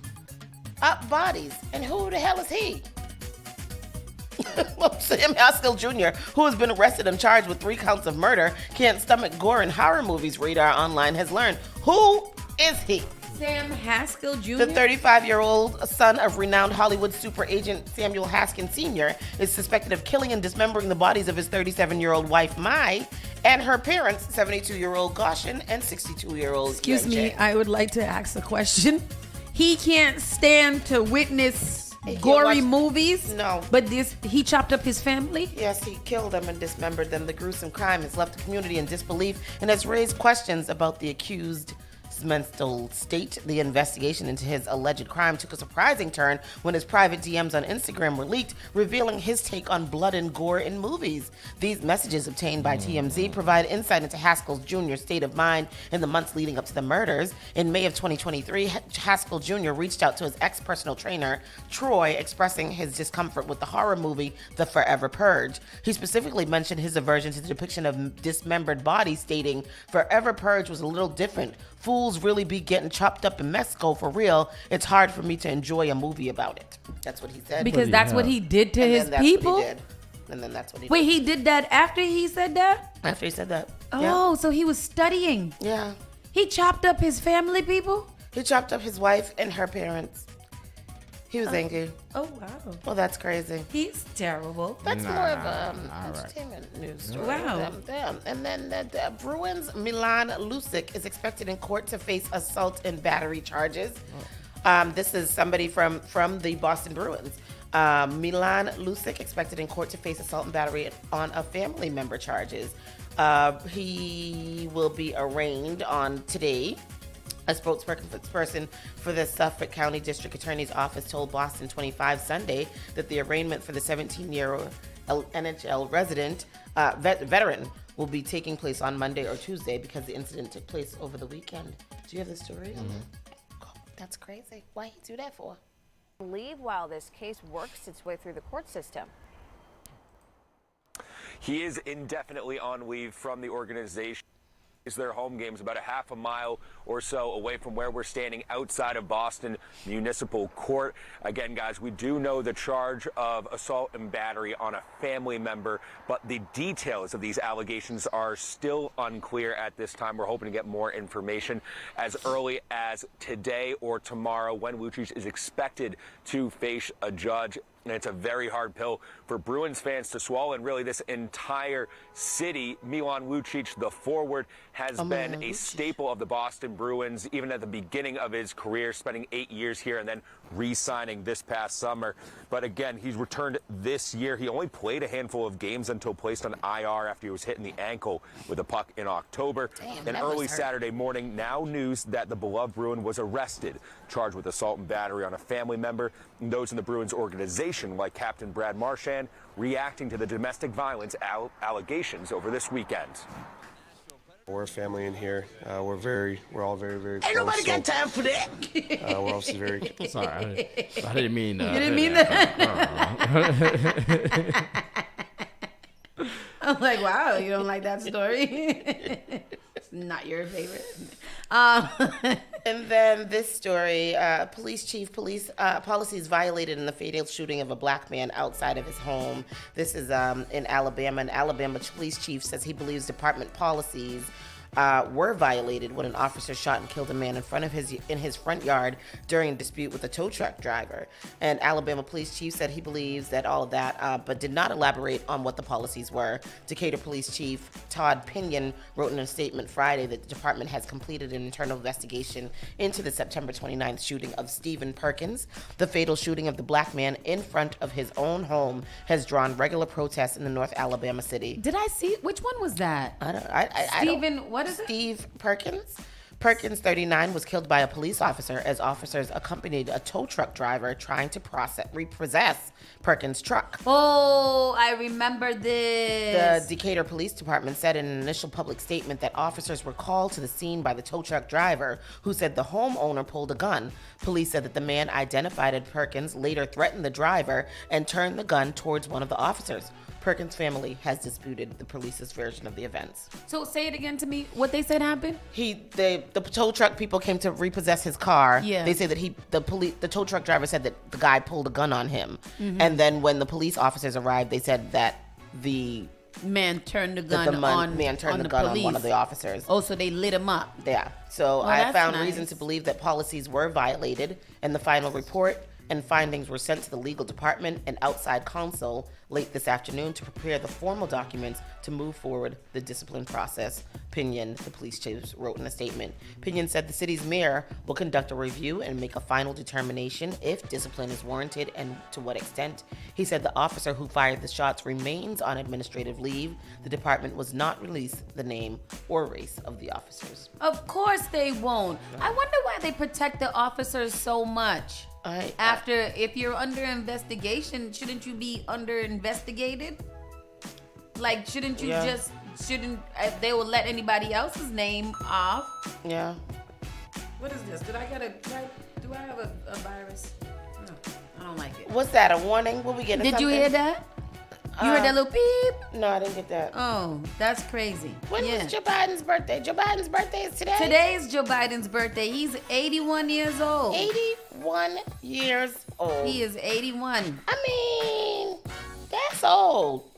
up bodies. And who the hell is he? Well, Sam Haskell Jr., who has been arrested and charged with 3 counts of murder, can't stomach gore in horror movies, Radar Online has learned. Who is he? Sam Haskell Jr.? The 35-year-old son of renowned Hollywood super agent Samuel Haskin Sr. is suspected of killing and dismembering the bodies of his 37-year-old wife, Mai, and her parents, 72-year-old Goshen and 62-year-old Excuse Yunjae. me, I would like to ask a question. He can't stand to witness gory movies? No. But he chopped up his family? Yes, he killed them and dismembered them. The gruesome crime has left the community in disbelief and has raised questions about the accused's mental state. The investigation into his alleged crime took a surprising turn when his private DMs on Instagram were leaked, revealing his take on blood and gore in movies. These messages obtained by TMZ provide insight into Haskell Jr.'s state of mind in the months leading up to the murders. In May of 2023, Haskell Jr. reached out to his ex-personal trainer, Troy, expressing his discomfort with the horror movie The Forever Purge. He specifically mentioned his aversion to the depiction of dismembered bodies, stating, "Forever Purge was a little different. Fools really be getting chopped up in Mexico for real. It's hard for me to enjoy a movie about it." That's what he said. Because that's what he did to his people? And then that's what he did. Wait, he did that after he said that? After he said that. Oh, so he was studying. Yeah. He chopped up his family people? He chopped up his wife and her parents. He was angry. Oh, wow. Well, that's crazy. He's terrible. That's more of an entertainment news story. Wow. And then the Bruins' Milan Lucic is expected in court to face assault and battery charges. This is somebody from the Boston Bruins. Milan Lucic expected in court to face assault and battery on a family member charges. He will be arraigned on today. A spokesperson for the Suffolk County District Attorney's Office told Boston 25 Sunday that the arraignment for the 17-year-old NHL veteran will be taking place on Monday or Tuesday because the incident took place over the weekend. Do you have the story? Oh, that's crazy. Why he do that for? Leave while this case works its way through the court system. He is indefinitely on leave from the organization. Their home games about a half a mile or so away from where we're standing outside of Boston Municipal Court. Again, guys, we do know the charge of assault and battery on a family member, but the details of these allegations are still unclear at this time. We're hoping to get more information as early as today or tomorrow when Lucic is expected to face a judge. And it's a very hard pill for Bruins fans to swallow, and really this entire city. Milan Lucic, the forward, has been a staple of the Boston Bruins, even at the beginning of his career, spending 8 years here and then re-signing this past summer. But again, he's returned this year. He only played a handful of games until placed on IR after he was hit in the ankle with a puck in October. And early Saturday morning, now news that the beloved Bruin was arrested, charged with assault and battery on a family member. And those in the Bruins organization, like Captain Brad Marchand, reacting to the domestic violence allegations over this weekend. We're a family in here. We're all very, very close. Ain't nobody got time for that. We're also very. Sorry, I didn't mean that. You didn't mean that? I'm like, wow, you don't like that story? It's not your favorite. And then this story, policies violated in the fatal shooting of a black man outside of his home. This is in Alabama. An Alabama police chief says he believes department policies were violated when an officer shot and killed a man in his front yard during a dispute with a tow truck driver. And Alabama police chief said he believes that all of that, but did not elaborate on what the policies were. Decatur Police Chief Todd Pinion wrote in a statement Friday that the department has completed an internal investigation into the September 29th shooting of Stephen Perkins. The fatal shooting of the black man in front of his own home has drawn regular protests in the North Alabama city. Did I see? Which one was that? I don't. Stephen, what is it? Steve Perkins. Perkins, 39, was killed by a police officer as officers accompanied a tow truck driver trying to repossess Perkins' truck. Oh, I remember this. The Decatur Police Department said in an initial public statement that officers were called to the scene by the tow truck driver, who said the homeowner pulled a gun. Police said that the man identified as Perkins later threatened the driver and turned the gun towards one of the officers. Perkins' family has disputed the police's version of the events. So say it again to me. What they said happened? The tow truck people came to repossess his car. Yeah. They say that the tow truck driver said that the guy pulled a gun on him. Mhm. And then when the police officers arrived, they said that the man turned the gun on one of the officers. Oh, so they lit him up. Yeah. So I that's found nice. reason to believe that policies were violated, and the final report and findings were sent to the legal department and outside counsel late this afternoon to prepare the formal documents to move forward the discipline process. Pinion, the police chief, wrote in a statement. Pinion said the city's mayor will conduct a review and make a final determination if discipline is warranted and to what extent. He said the officer who fired the shots remains on administrative leave. The department was not release the name or race of the officers. Of course they won't. I wonder why they protect the officers so much. If you're under investigation, shouldn't you be under investigated? Like, shouldn't you they will let anybody else's name off? Yeah. What is this? Do I have a virus? No, I don't like it. What's that, a warning? What we getting? Did you hear that? You heard that little beep? No, I didn't get that. Oh, that's crazy. When was Joe Biden's birthday? Joe Biden's birthday is today? Today is Joe Biden's birthday. He's 81 years old. 81 years old. He is 81. I mean, that's old.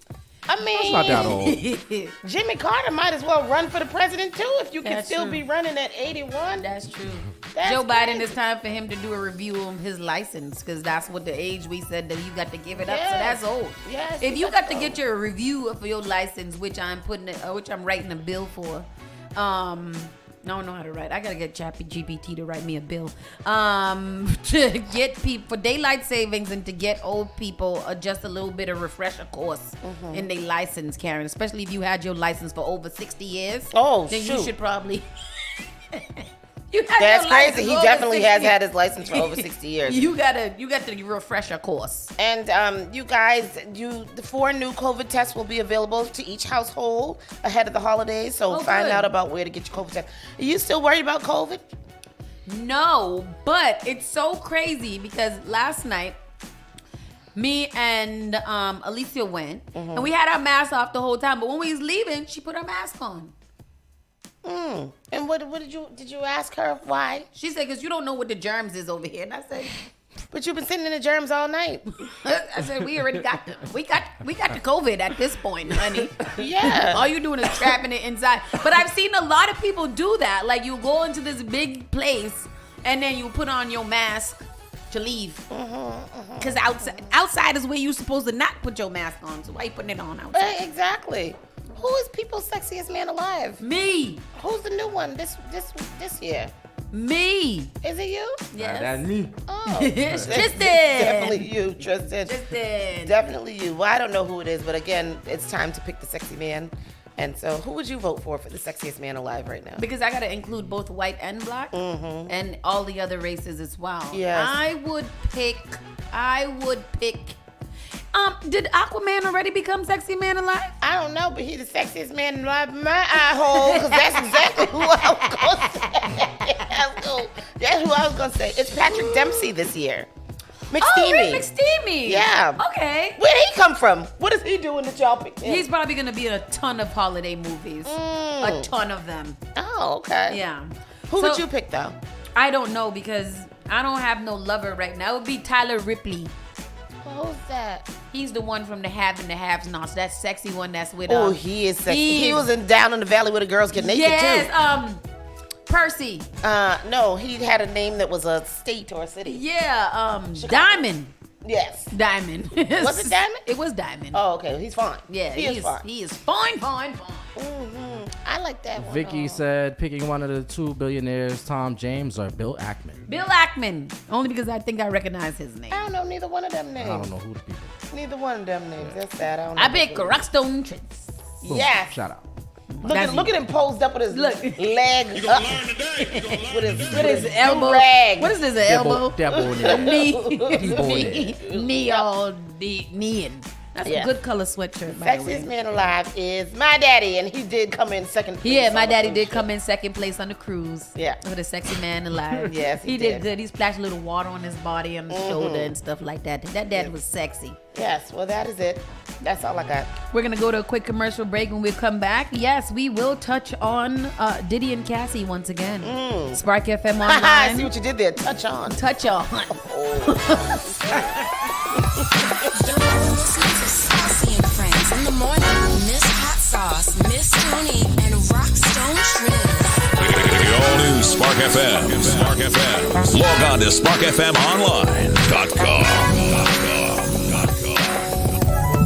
I mean, That's not that old. Jimmy Carter might as well run for the president too if you can That's still true. be running at 81. That's true. That's Joe Biden, crazy. it's time for him to do a review of his license because that's what the age we said that you got to give it up. So Yes. that's old. Yes, If you that's got to get your review for your license, which I'm writing a bill for. I don't know how to write. I gotta get GPT to write me a bill. To get people for daylight savings and to get old people just a little bit of refresher course in their license, Karen. Especially if you had your license for over 60 years. Oh, then shoot. you should probably. That's crazy. He definitely has had his license for over 60 years. You got the refresher course. And you guys, the 4 new COVID tests will be available to each household ahead of the holidays. So find good. out about where to get your COVID test. Are you still worried about COVID? No, but it's so crazy because last night, me and Alicia went, and we had our mask off the whole time. But when we was leaving, she put her mask on. And what did you ask her why? She said, because you don't know what the germs is over here. And I said, but you've been sitting in the germs all night. I said, we already got we got the COVID at this point, honey. Yeah. All you doing is trapping it inside. But I've seen a lot of people do that. Like you go into this big place and then you put on your mask to leave. Because outside is where you're supposed to not put your mask on. So why you putting it on outside? Exactly. Who is people's sexiest man alive? Me. Who's the new one this year? Me. Is it you? Yes. That's me. Oh, It's Tristan. Definitely you, Tristan. Tristan. Definitely you. Well, I don't know who it is, but again, it's time to pick the sexy man. And so, who would you vote for the sexiest man alive right now? Because I got to include both white and black and all the other races as well. Yes. I would pick. Did Aquaman already become sexy man alive? I don't know, but he's the sexiest man alive in my eye hole because that's exactly who I was going to say. That's who I was going to say. It's Patrick Dempsey this year. McSteamy. Oh, Rick McSteamy. Yeah. Okay. Where did he come from? What is he doing that y'all picked him? He's probably going to be in a ton of holiday movies. A ton of them. Oh, okay. Yeah. Who would you pick, though? I don't know because I don't have no lover right now. It would be Tyler Ripley. Who's that? He's the one from the Have and the Haves Nots. That sexy one that's with Oh, he is sexy. He was in Down in the Valley where the girls get naked, too. Yes, Percy. No, he had a name that was a state or a city. Yeah, Diamond. Yes. Diamond. Was it Diamond? It was Diamond. Oh, okay. He's fine. Yeah, he is fine. He is fine. I like that one. Vicky said picking one of the 2 billionaires, Tom James or Bill Ackman. Bill Ackman. Only because I think I recognize his name. I don't know neither one of them names. I don't know who the people. Neither one of them names. That's sad. I don't know. I pick Rockstone Tricks. Boom. Yes. Shout out. Look at him posed up with his leg up. with his elbow. Rag. What is this, an elbow? Knee. Knee all kneeing. That's a good color sweatshirt, by the way. Sexiest man alive is my daddy, and he did come in second place. Yeah, my daddy did come in second place on the cruise. Yeah. With a sexy man alive. Yes, he did good. He splashed a little water on his body and his shoulder and stuff like that. That dad was sexy. Yes, well, that is it. That's all I got. We're going to go to a quick commercial break. When we come back, yes, we will touch on Diddy and Cassie once again. Spark FM Online. I see what you did there. Touch on. Touch on. Saucy and Friends in the morning. Miss Hot Sauce, Miss Tony, and Rockstone Triz. The all-new Spark FM. Spark FM. Log on to SparkFMOnline.com.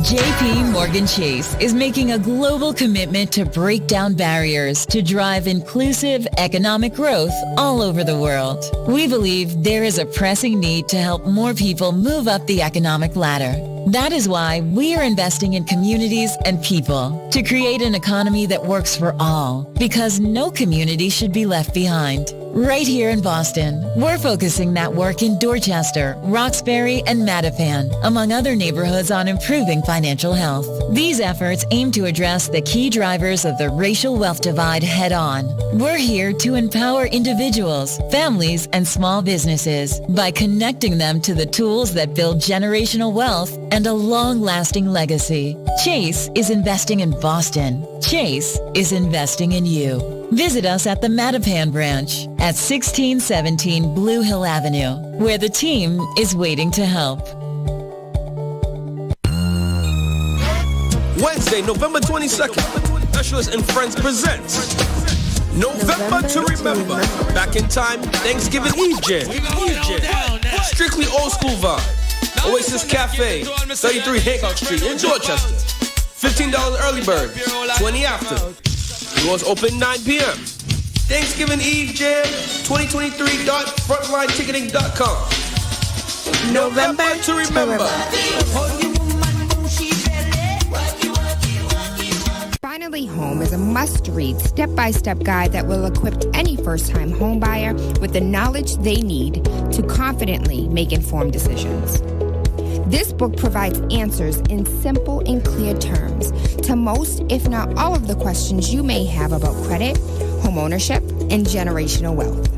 JP Morgan Chase is making a global commitment to break down barriers to drive inclusive economic growth all over the world. We believe there is a pressing need to help more people move up the economic ladder. That is why we are investing in communities and people to create an economy that works for all, because no community should be left behind. Right here in Boston, we're focusing that work in Dorchester, Roxbury, and Mattapan, among other neighborhoods, on improving financial health. These efforts aim to address the key drivers of the racial wealth divide head-on. We're here to empower individuals, families, and small businesses by connecting them to the tools that build generational wealth and a long-lasting legacy. Chase is investing in Boston. Chase is investing in you. Visit us at the Mattapan branch at 1617 Blue Hill Avenue, where the team is waiting to help. Wednesday, November 22nd, Specialist and Friends presents November to Remember. Back in time, Thanksgiving Eve Jam. Strictly old school vibe. Oasis Cafe, 33 Hancock Street in Dorchester. $15 early bird, 20 after. Doors open 9 p.m. Thanksgiving Eve Jam, 2023.frontlineticketing.com. November to Remember. Finally Home is a must-read, step-by-step guide that will equip any first-time home buyer with the knowledge they need to confidently make informed decisions. This book provides answers in simple and clear terms to most, if not all, of the questions you may have about credit, home ownership, and generational wealth.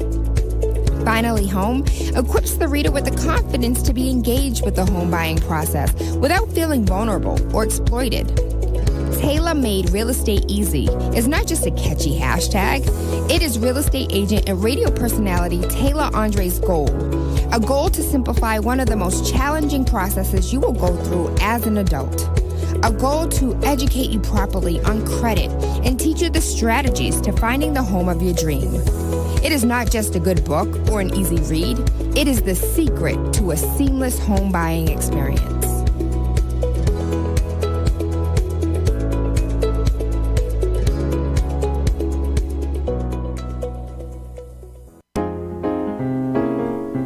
Finally Home equips the reader with the confidence to be engaged with the home buying process without feeling vulnerable or exploited. Tailor-made Real Estate Easy is not just a catchy hashtag. It is real estate agent and radio personality Taylor Andre's goal. A goal to simplify one of the most challenging processes you will go through as an adult. A goal to educate you properly on credit and teach you the strategies to finding the home of your dream. It is not just a good book or an easy read. It is the secret to a seamless home buying experience.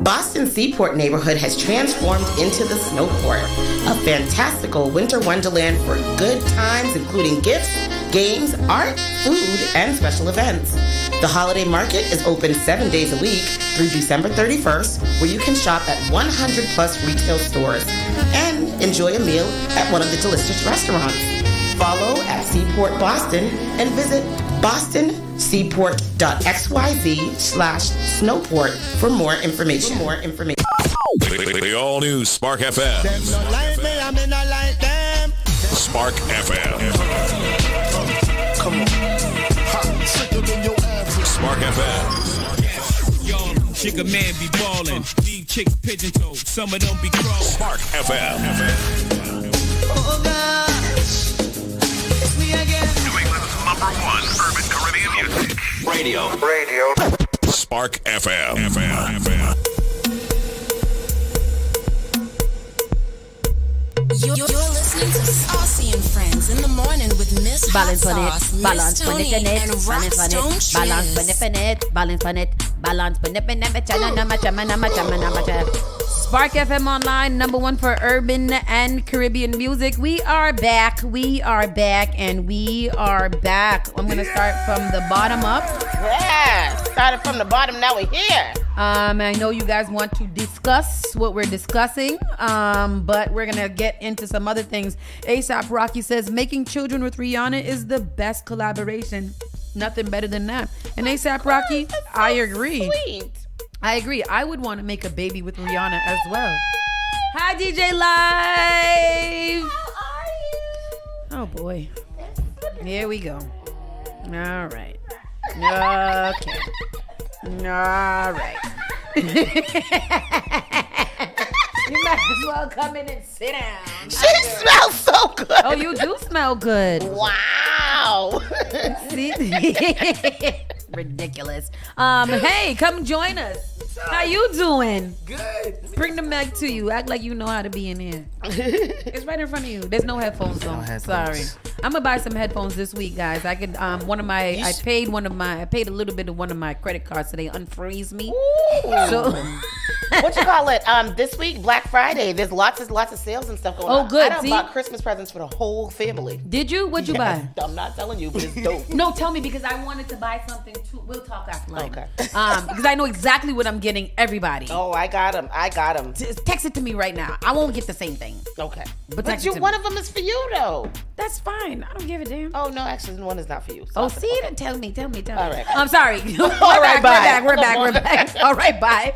Boston Seaport neighborhood has transformed into the Snowport, a fantastical winter wonderland for good times, including gifts, games, art, food, and special events. The holiday market is open 7 days a week through December 31st, where you can shop at 100 plus retail stores and enjoy a meal at one of the delicious restaurants. Follow at Seaport Boston and visit bostonseaport.xyz/snowport for more information. The all-new Spark FM. Spark FM. Come on. Spark FM. Yo, chick a man be ballin'. These chicks pigeon toed. Some of them be crawling. Spark FM. Oh gosh, it's me again. New England's #1 urban Caribbean music. Radio. Spark FM. You're listening to Saucy and Friends in the morning with Miss Hot Sauce, Miss Tony, and Rockstone Triz. Balance on it. Spark FM Online, #1 for urban and Caribbean music. We are back. And we are back. I'm going to start from the bottom up. Yeah, started from the bottom, now we're here. I know you guys want to discuss what we're discussing, but we're going to get into some other things. ASAP Rocky says, making children with Rihanna is the best collaboration. Nothing better than that. And ASAP Rocky, I agree. Sweet. I agree. I would want to make a baby with Rihanna as well. Hi, DJ Live. How are you? Oh, boy. Here we go. All right. Okay. All right. You might as well come in and sit down. She smells so good. Oh, you do smell good. Wow. See? Ridiculous. Hey, come join us. How you doing? Good. Bring the mic to you. Act like you know how to be in here. It's right in front of you. There's no headphones on. Sorry. I'm gonna buy some headphones this week, guys. I could I paid a little bit of one of my credit cards so they unfreeze me. Ooh. So what you call it? This week, Black Friday. There's lots of sales and stuff going on. Oh, good. I bought Christmas presents for the whole family. Did you? What'd you buy? I'm not telling you, but it's dope. No, tell me because I wanted to buy something too. We'll talk offline. Okay. Because I know exactly what I'm getting everybody. Oh, I got them. Text it to me right now. I won't get the same thing. Okay. But one of them is for you though. That's fine. I don't give a damn. Oh no, actually one is not for you. So see, then tell me. All right. I'm sorry. We're right, back. bye. We're back. All right, bye.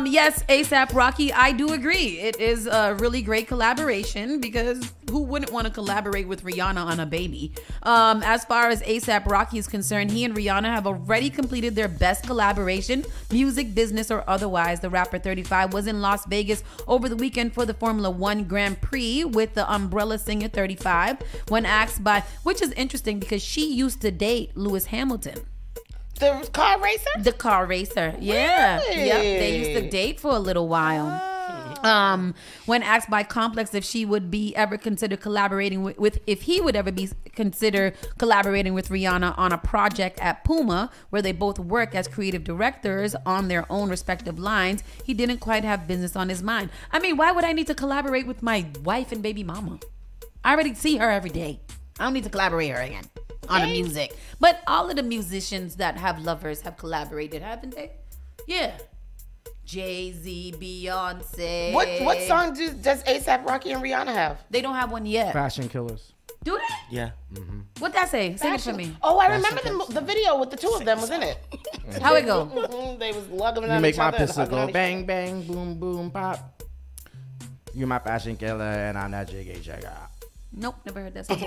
Yes, ASAP Rocky, I do agree. It is a really great collaboration because who wouldn't want to collaborate with Rihanna on a baby? As far as ASAP Rocky is concerned, he and Rihanna have already completed their best collaboration, music, business, or otherwise. The rapper 35 was in Las Vegas over the weekend for the Formula One Grand Prix with the umbrella singer 35 when asked which is interesting because she used to date Lewis Hamilton. The car racer? The car racer, yeah. Really? Yep, they used to date for a little while. When asked by Complex if she would be ever consider collaborating if he would ever be consider collaborating with Rihanna on a project at Puma, where they both work as creative directors on their own respective lines, he didn't quite have business on his mind. I mean, why would I need to collaborate with my wife and baby mama? I already see her every day. I don't need to collaborate her again on the music. But all of the musicians that have lovers have collaborated, haven't they? Yeah. Jay-Z, Beyonce. What song does ASAP Rocky and Rihanna have? They don't have one yet. Fashion Killers. Do they? Yeah. Mm-hmm. What that say? Sing it for me. Oh, I remember the video with the two of them was in it. How it go? They was lugging it You on make each my other and pistol hugging go on each bang, bang, boom, boom, pop. You're my fashion killer and I'm that jiggy jagger. Nope, never heard that song.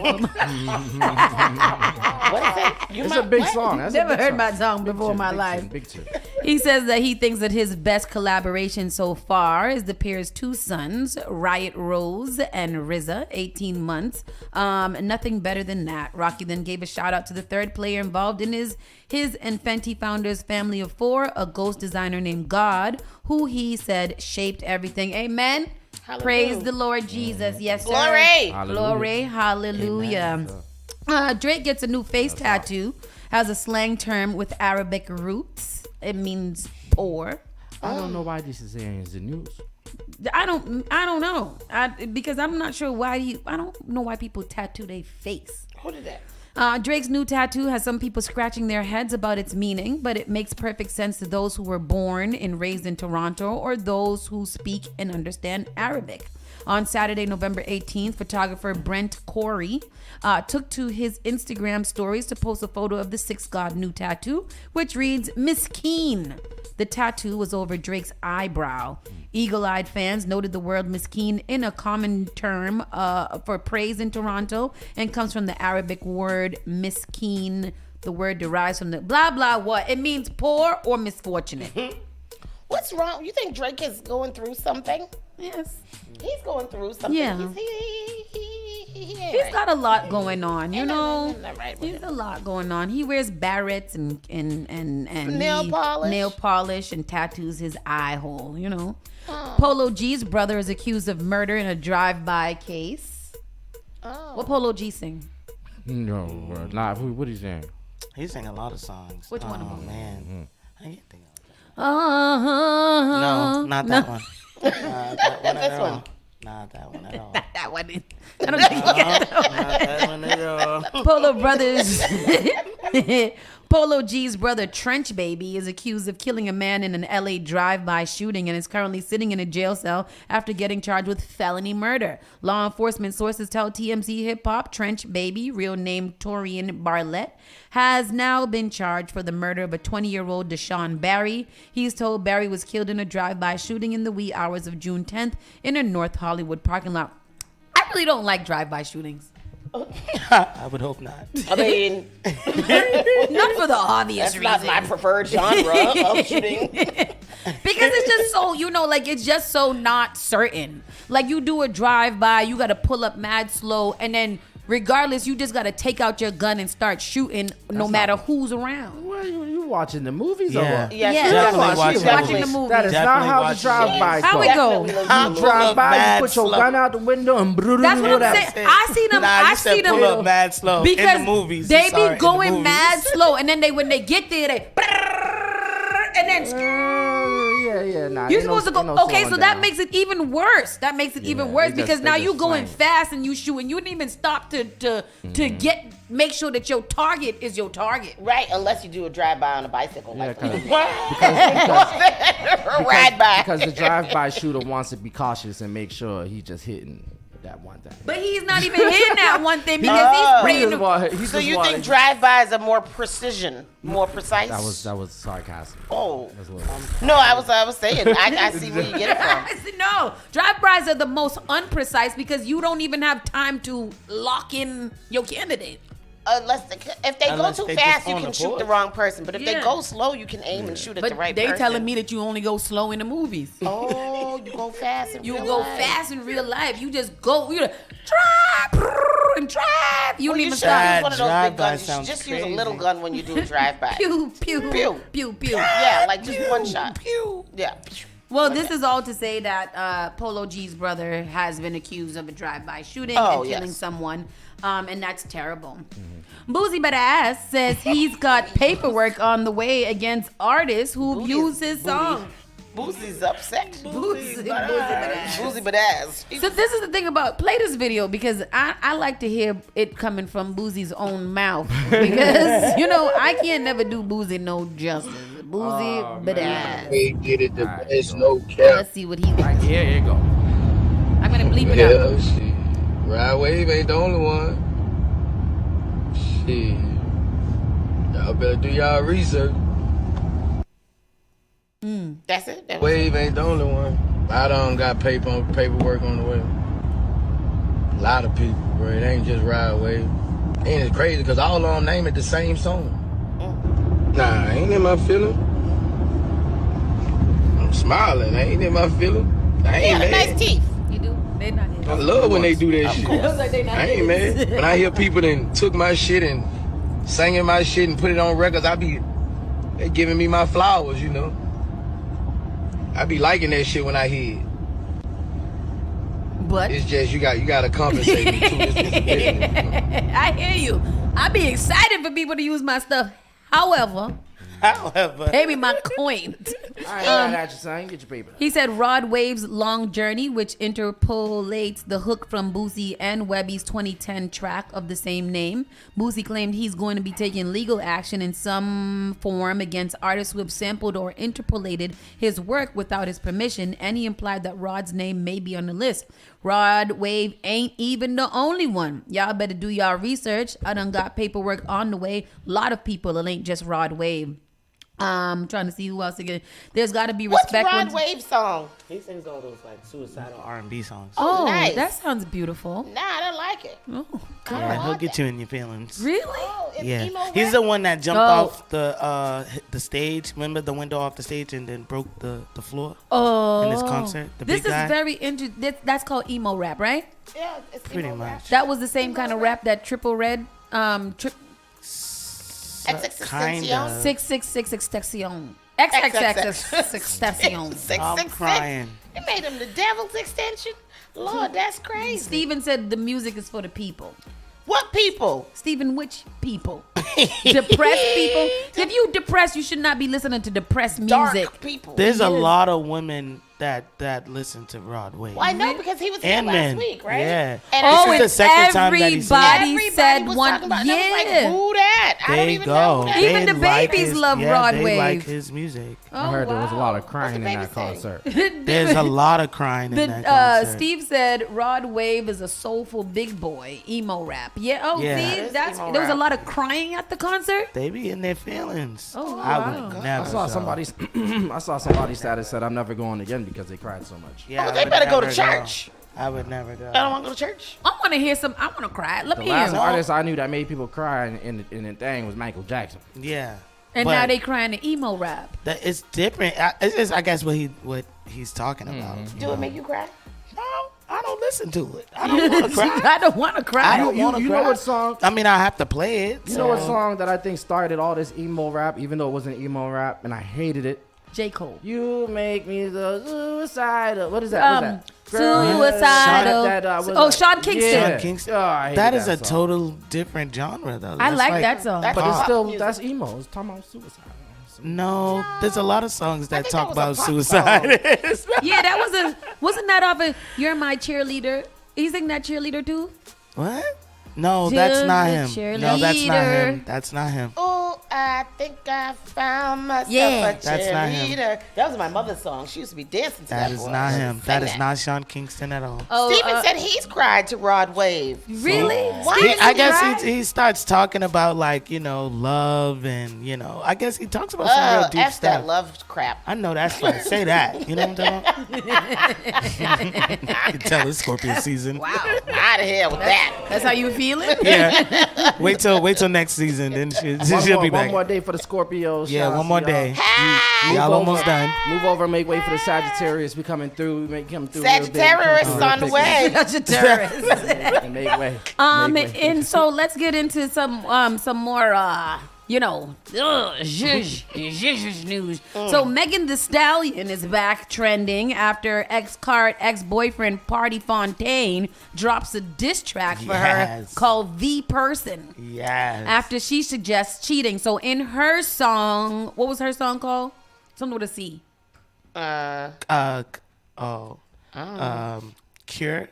What is it? It's a big song. That's Never a big heard song. my song before in my life. Big two. He says that he thinks that his best collaboration so far is the pair's two sons, Riot Rose and RZA, 18 months. Nothing better than that. Rocky then gave a shout out to the third player involved in his and Fenty founder's family of four, a ghost designer named God, who he said shaped everything. Amen. Hallelujah. Praise the Lord Jesus. Yes, sir. Glory. Glory. Hallelujah. Drake gets a new face tattoo. Has a slang term with Arabic roots. It means poor. I don't know why this is in the news. I don't know. Because I'm not sure why I don't know why people tattoo their face. Who did that? Drake's new tattoo has some people scratching their heads about its meaning, but it makes perfect sense to those who were born and raised in Toronto or those who speak and understand Arabic. On Saturday, November 18th, photographer Brent Corey took to his Instagram stories to post a photo of the Six God new tattoo, which reads, Miskeen. The tattoo was over Drake's eyebrow. Eagle-eyed fans noted the word miskeen in a common term for praise in Toronto and comes from the Arabic word miskeen. The word derives from the blah, blah, what? It means poor or misfortunate. What's wrong? You think Drake is going through something? Yes. He's going through something. Yeah. He's got a lot going on, you know. He's a lot going on. He wears barrettes and nail polish and tattoos his eye hole, you know. Oh. Polo G's brother is accused of murder in a drive-by case. Oh. What Polo G sing? No, not. What is he saying? He's singing a lot of songs. Which one of them? Man. I can't think of it. No, No, not that one. one? Not that one at all. That one. I don't think you get Not that one at all. Polo Brothers. Polo G's brother, Trench Baby, is accused of killing a man in an LA drive-by shooting and is currently sitting in a jail cell after getting charged with felony murder. Law enforcement sources tell TMZ Hip Hop Trench Baby, real name Torian Barlett, has now been charged for the murder of a 20-year-old Deshaun Barry. He's told Barry was killed in a drive-by shooting in the wee hours of June 10th in a North Hollywood parking lot. I really don't like drive-by shootings. I would hope not. I mean, not for the obvious reason. That's not my preferred genre of shooting. Because it's just so, like it's just so not certain. Like you do a drive-by, you got to pull up mad slow, and then regardless, you just got to take out your gun and start shooting no matter who's around. Well, you watching the movies? Yeah. Or Yeah, definitely watching the movies. That is not how the drive-by How we go? You drive by, you put your gun out the window and That's what I'm saying. I see them. I see them pull up mad slow because in the movies. They be going mad slow, and then when they get there, they and then nah. You're supposed to go. Okay, so that makes it even worse. That makes it even worse because now you going fast and you shooting. You didn't even stop to make sure that your target is your target. Right, unless you do a drive-by on a bicycle. Like because ride by. Because the drive-by shooter wants to be cautious and make sure he's just hitting that one thing. But he's not even hitting that one thing because he's spraying. So you think drive-bys are more precision, more precise? That was sarcastic. Oh. No, I was saying, I see where you get it from. No, drive-bys are the most unprecise because you don't even have time to lock in your candidate. If they go too fast, you can shoot the wrong person. But if they go slow, you can aim and shoot at the right person. They telling me that you only go slow in the movies. Oh, you go fast in real life. You go fast in real life. You just go, you drive and drive. You don't even stop. One of those big guns. You should just use a little gun when you do a drive-by. Pew, pew, pew, pew, pew. Yeah, like just one shot. Pew. Yeah. Well, this is all to say that Polo G's brother has been accused of a drive-by shooting and killing someone, and that's terrible. Boozy Badass says he's got paperwork on the way against artists who abuse his song. Boozy's upset. Boozy Badass. Boozy Badass. So this is the thing about, play this video because I like to hear it coming from Boozy's own mouth because, I can't never do Boozy no justice. Boozy Badass. We get it the best, no cap. Let's see what he thinks. Here you go. I'm going to bleep it out. Shit. Ride Wave ain't the only one. Shit. Y'all better do y'all research. That's it. Wave ain't the only one. I done got paperwork on the way. A lot of people, bro. It ain't just Ride Wave. And it's crazy because all of them name it the same song. Nah, ain't in my feeling. I'm smiling. I ain't in my feeling. I ain't mad. Nice teeth. You do? They not in. I love when they do that shit. I ain't mad. When I hear people that took my shit and singing my shit and put it on records, they giving me my flowers, I be liking that shit when I hear it. But it's just you got to compensate me too. It's I hear you. I be excited for people to use my stuff. However, pay me my coin. I ain't at you, son. Get your paper. He said Rod Wave's Long Journey, which interpolates the hook from Boosie and Webby's 2010 track of the same name. Boosie claimed he's going to be taking legal action in some form against artists who have sampled or interpolated his work without his permission, and he implied that Rod's name may be on the list. Rod Wave ain't even the only one. Y'all better do y'all research. I done got paperwork on the way. A lot of people, it ain't just Rod Wave. Trying to see who else again. There's got to be respect. What's Rod Wave song? He sings all those like suicidal R&B songs. Oh, nice. That sounds beautiful. Nah, I don't like it. Oh, God. Yeah, he'll get you in your feelings. Really? Oh, Yeah, emo he's rap? the one that jumped off the stage. Remember the window off the stage and then broke the floor in his concert. The This big guy? is very interesting. That's called emo rap, right? Yeah, it's Pretty emo much. rap. That was the same kind of rap that Triple Red, Kinda. 666 extension. XXX extension. I'm crying. They made him the devil's extension. Lord, that's crazy. Steven said the music is for the people. What people? Steven, which people? Depressed people. If you depressed, you should not be listening to depressed music. Dark people. There's a lot of women that listen to Rod Wave. Well, I know because he was here last week, right? Yeah. And this is the second time that he's everybody said was one. talking about, Yeah. and I was like, who that? I don't even know who that. Even the babies love Rod they Wave. like his music. I heard there was a lot of crying in that concert. There's a lot of crying in that concert. Steve said Rod Wave is a soulful big boy emo rap. Yeah. Oh, Yeah. see, there was a lot of crying at the concert. They be in their feelings. Oh, I wow. would never. I saw somebody's status said I'm never going again because they cried so much. Yeah, Oh, they better go to church. I would never go. I don't want to go to church. I want to hear some. I want to cry. Let The me hear. last some. artist I knew that made people cry in the thing was Michael Jackson. Yeah. And But now they crying the emo rap. that it's different. It's just, I guess, what he's talking about. Do it make you cry? No, I don't listen to it. I don't want to cry. I don't want to cry. I don't want to You cry. know what song? I mean, I have to play it. You know what song that I think started all this emo rap, even though it wasn't emo rap, and I hated it? J. Cole. You make me the suicidal. What is that? What is that? Suicidal. Sean Kingston. Yeah. Sean Kingston. Oh, I hate that is a song. total different genre, though. I That's like that song. But it's still that's emo. It's talking about suicide. No, there's a lot of songs that talk about pop suicide. Yeah, that wasn't that off of You're My Cheerleader? He sang that cheerleader too? What? No, that's not him. Cheerleader. No, that's not him. That's not him. Oh, I think I found myself Yeah. a That's not him. cheerleader. That was my mother's song. She used to be dancing to that. That is boy. not him. Sing That is not Sean Kingston at all. Oh, Steven said he's cried to Rod Wave. Really? Why He- did he I guess cry? he starts talking about love and I guess he talks about some real deep F stuff. that love crap. I know that's right. Say that. You know what I'm talking about? You can tell it's Scorpio season. Wow. Out of here with that. That's how you feeling? Yeah. Wait till next season, then she'll be back. One more day for the Scorpios. Yeah, one more day. Move Y'all over, almost done. Move over, make way for the Sagittarius. We coming through. We come through. Sagittarius on the way. Sagittarius. Make way. And so let's get into some more zhuzh news. So Megan Thee Stallion is back trending after ex-boyfriend Party Fontaine drops a diss track for her called The Person. Yes. After she suggests cheating. So in her song, what was her song called? Something with a C. Cure.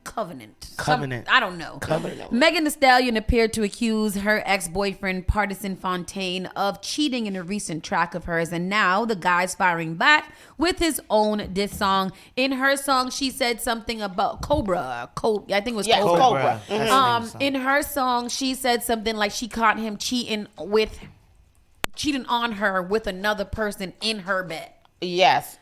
Covenant. Covenant. I don't know. Covenant. Megan Thee Stallion appeared to accuse her ex-boyfriend Partisan Fontaine of cheating in a recent track of hers, and now the guy's firing back with his own diss song. In her song, she said something about Cobra. I think it was Cobra. Cobra. Mm-hmm. In her song, she said something like she caught him cheating on her with another person in her bed. Yes,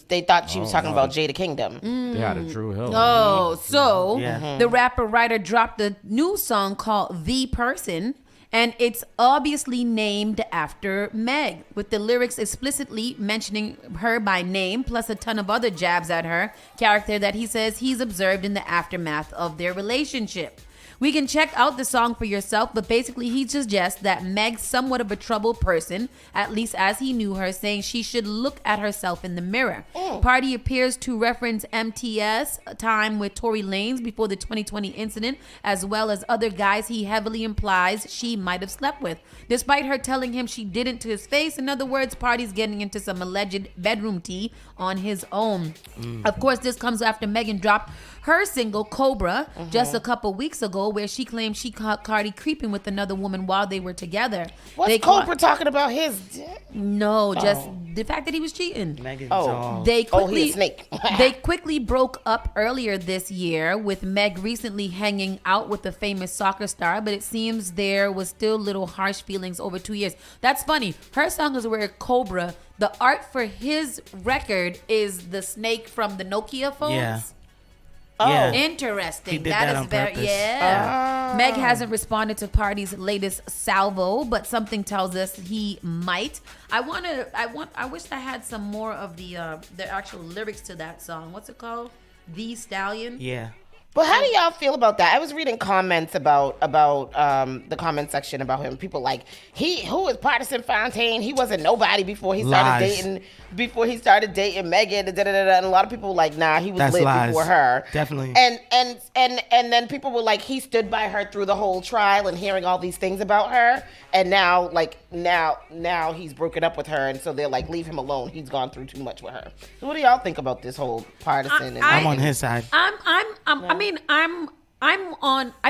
they thought she was talking about Jada Kingdom. They had a Drew Hill. Oh, so Yeah. the rapper-writer dropped a new song called The Person, and it's obviously named after Meg, with the lyrics explicitly mentioning her by name, plus a ton of other jabs at her character that he says he's observed in the aftermath of their relationship. We can check out the song for yourself, but basically he suggests that Meg's somewhat of a troubled person, at least as he knew her, saying she should look at herself in the mirror. Party appears to reference MTS time with Tory Lanez before the 2020 incident, as well as other guys he heavily implies she might have slept with, despite her telling him she didn't to his face. In other words, Party's getting into some alleged bedroom tea on his own. Of course, this comes after Megan dropped her single Cobra just a couple weeks ago, where she claimed she caught Cardi creeping with another woman while they were together. What's Cobra talking about his dick? No, just the fact that he was cheating. Megan's They quickly, he a snake. they quickly broke up earlier this year, with Meg recently hanging out with the famous soccer star, but it seems there was still little harsh feelings over 2 years. That's funny. Her song is where Cobra, the art for his record is the snake from the Nokia phones. Yeah. Oh, Yeah. interesting. He did that on purpose. Meg hasn't responded to Party's latest salvo, but something tells us he might. I wish I had some more of the actual lyrics to that song. What's it called? The Stallion. Yeah. But how do y'all feel about that? I was reading comments about the comment section about him. People like, who is Partisan Fontaine? He wasn't nobody before he started dating Megan. And a lot of people were like, nah, he was lit before her. Definitely. And then people were like, he stood by her through the whole trial and hearing all these things about her. And now he's broken up with her, and so they're like, leave him alone. He's gone through too much with her. So what do y'all think about this whole Partisan? I'm on his side. I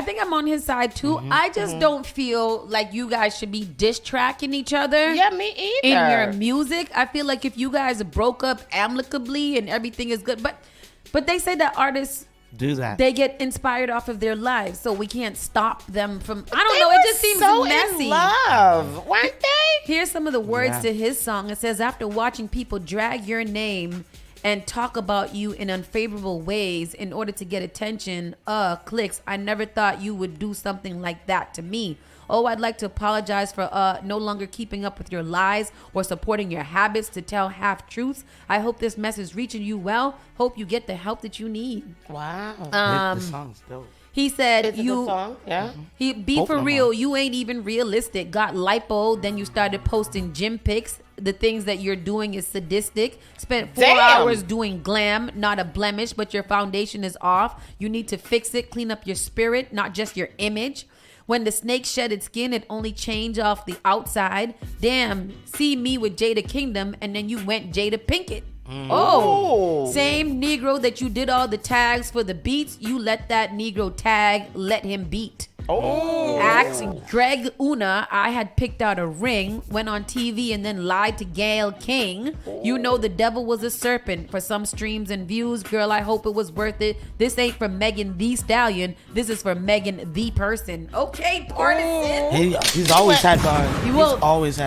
think I'm on his side too. I just don't feel like you guys should be diss tracking each other. Yeah, me either. In your music, I feel like if you guys broke up amicably and everything is good, but they say that artists do that. They get inspired off of their lives, so we can't stop them from. I don't know. It just seems so messy. In love, weren't they? Here's some of the words to his song. It says, "After watching people drag your name and talk about you in unfavorable ways in order to get attention, clicks, I never thought you would do something like that to me. Oh, I'd like to apologize for no longer keeping up with your lies or supporting your habits to tell half-truths. I hope this message reaching you well. Hope you get the help that you need." Wow. The song's dope. He said, It's a good song. Yeah. He be for real. You ain't even realistic. Got lipo. Then you started posting gym pics. The things that you're doing is sadistic. Spent 4 hours doing glam. Not a blemish, but your foundation is off. You need to fix it. Clean up your spirit, not just your image. When the snake shed its skin, it only changed off the outside. Damn, see me with Jada Kingdom, and then you went Jada Pinkett. Oh, same Negro that you did all the tags for the beats, you let that Negro tag, let him beat. Asked Greg Una, I had picked out a ring, went on TV and then lied to Gayle King. You know the devil was a serpent for some streams and views. Girl, I hope it was worth it. This ain't for Megan the Stallion. This is for Megan the person. Okay, Partisan. He's always had bars.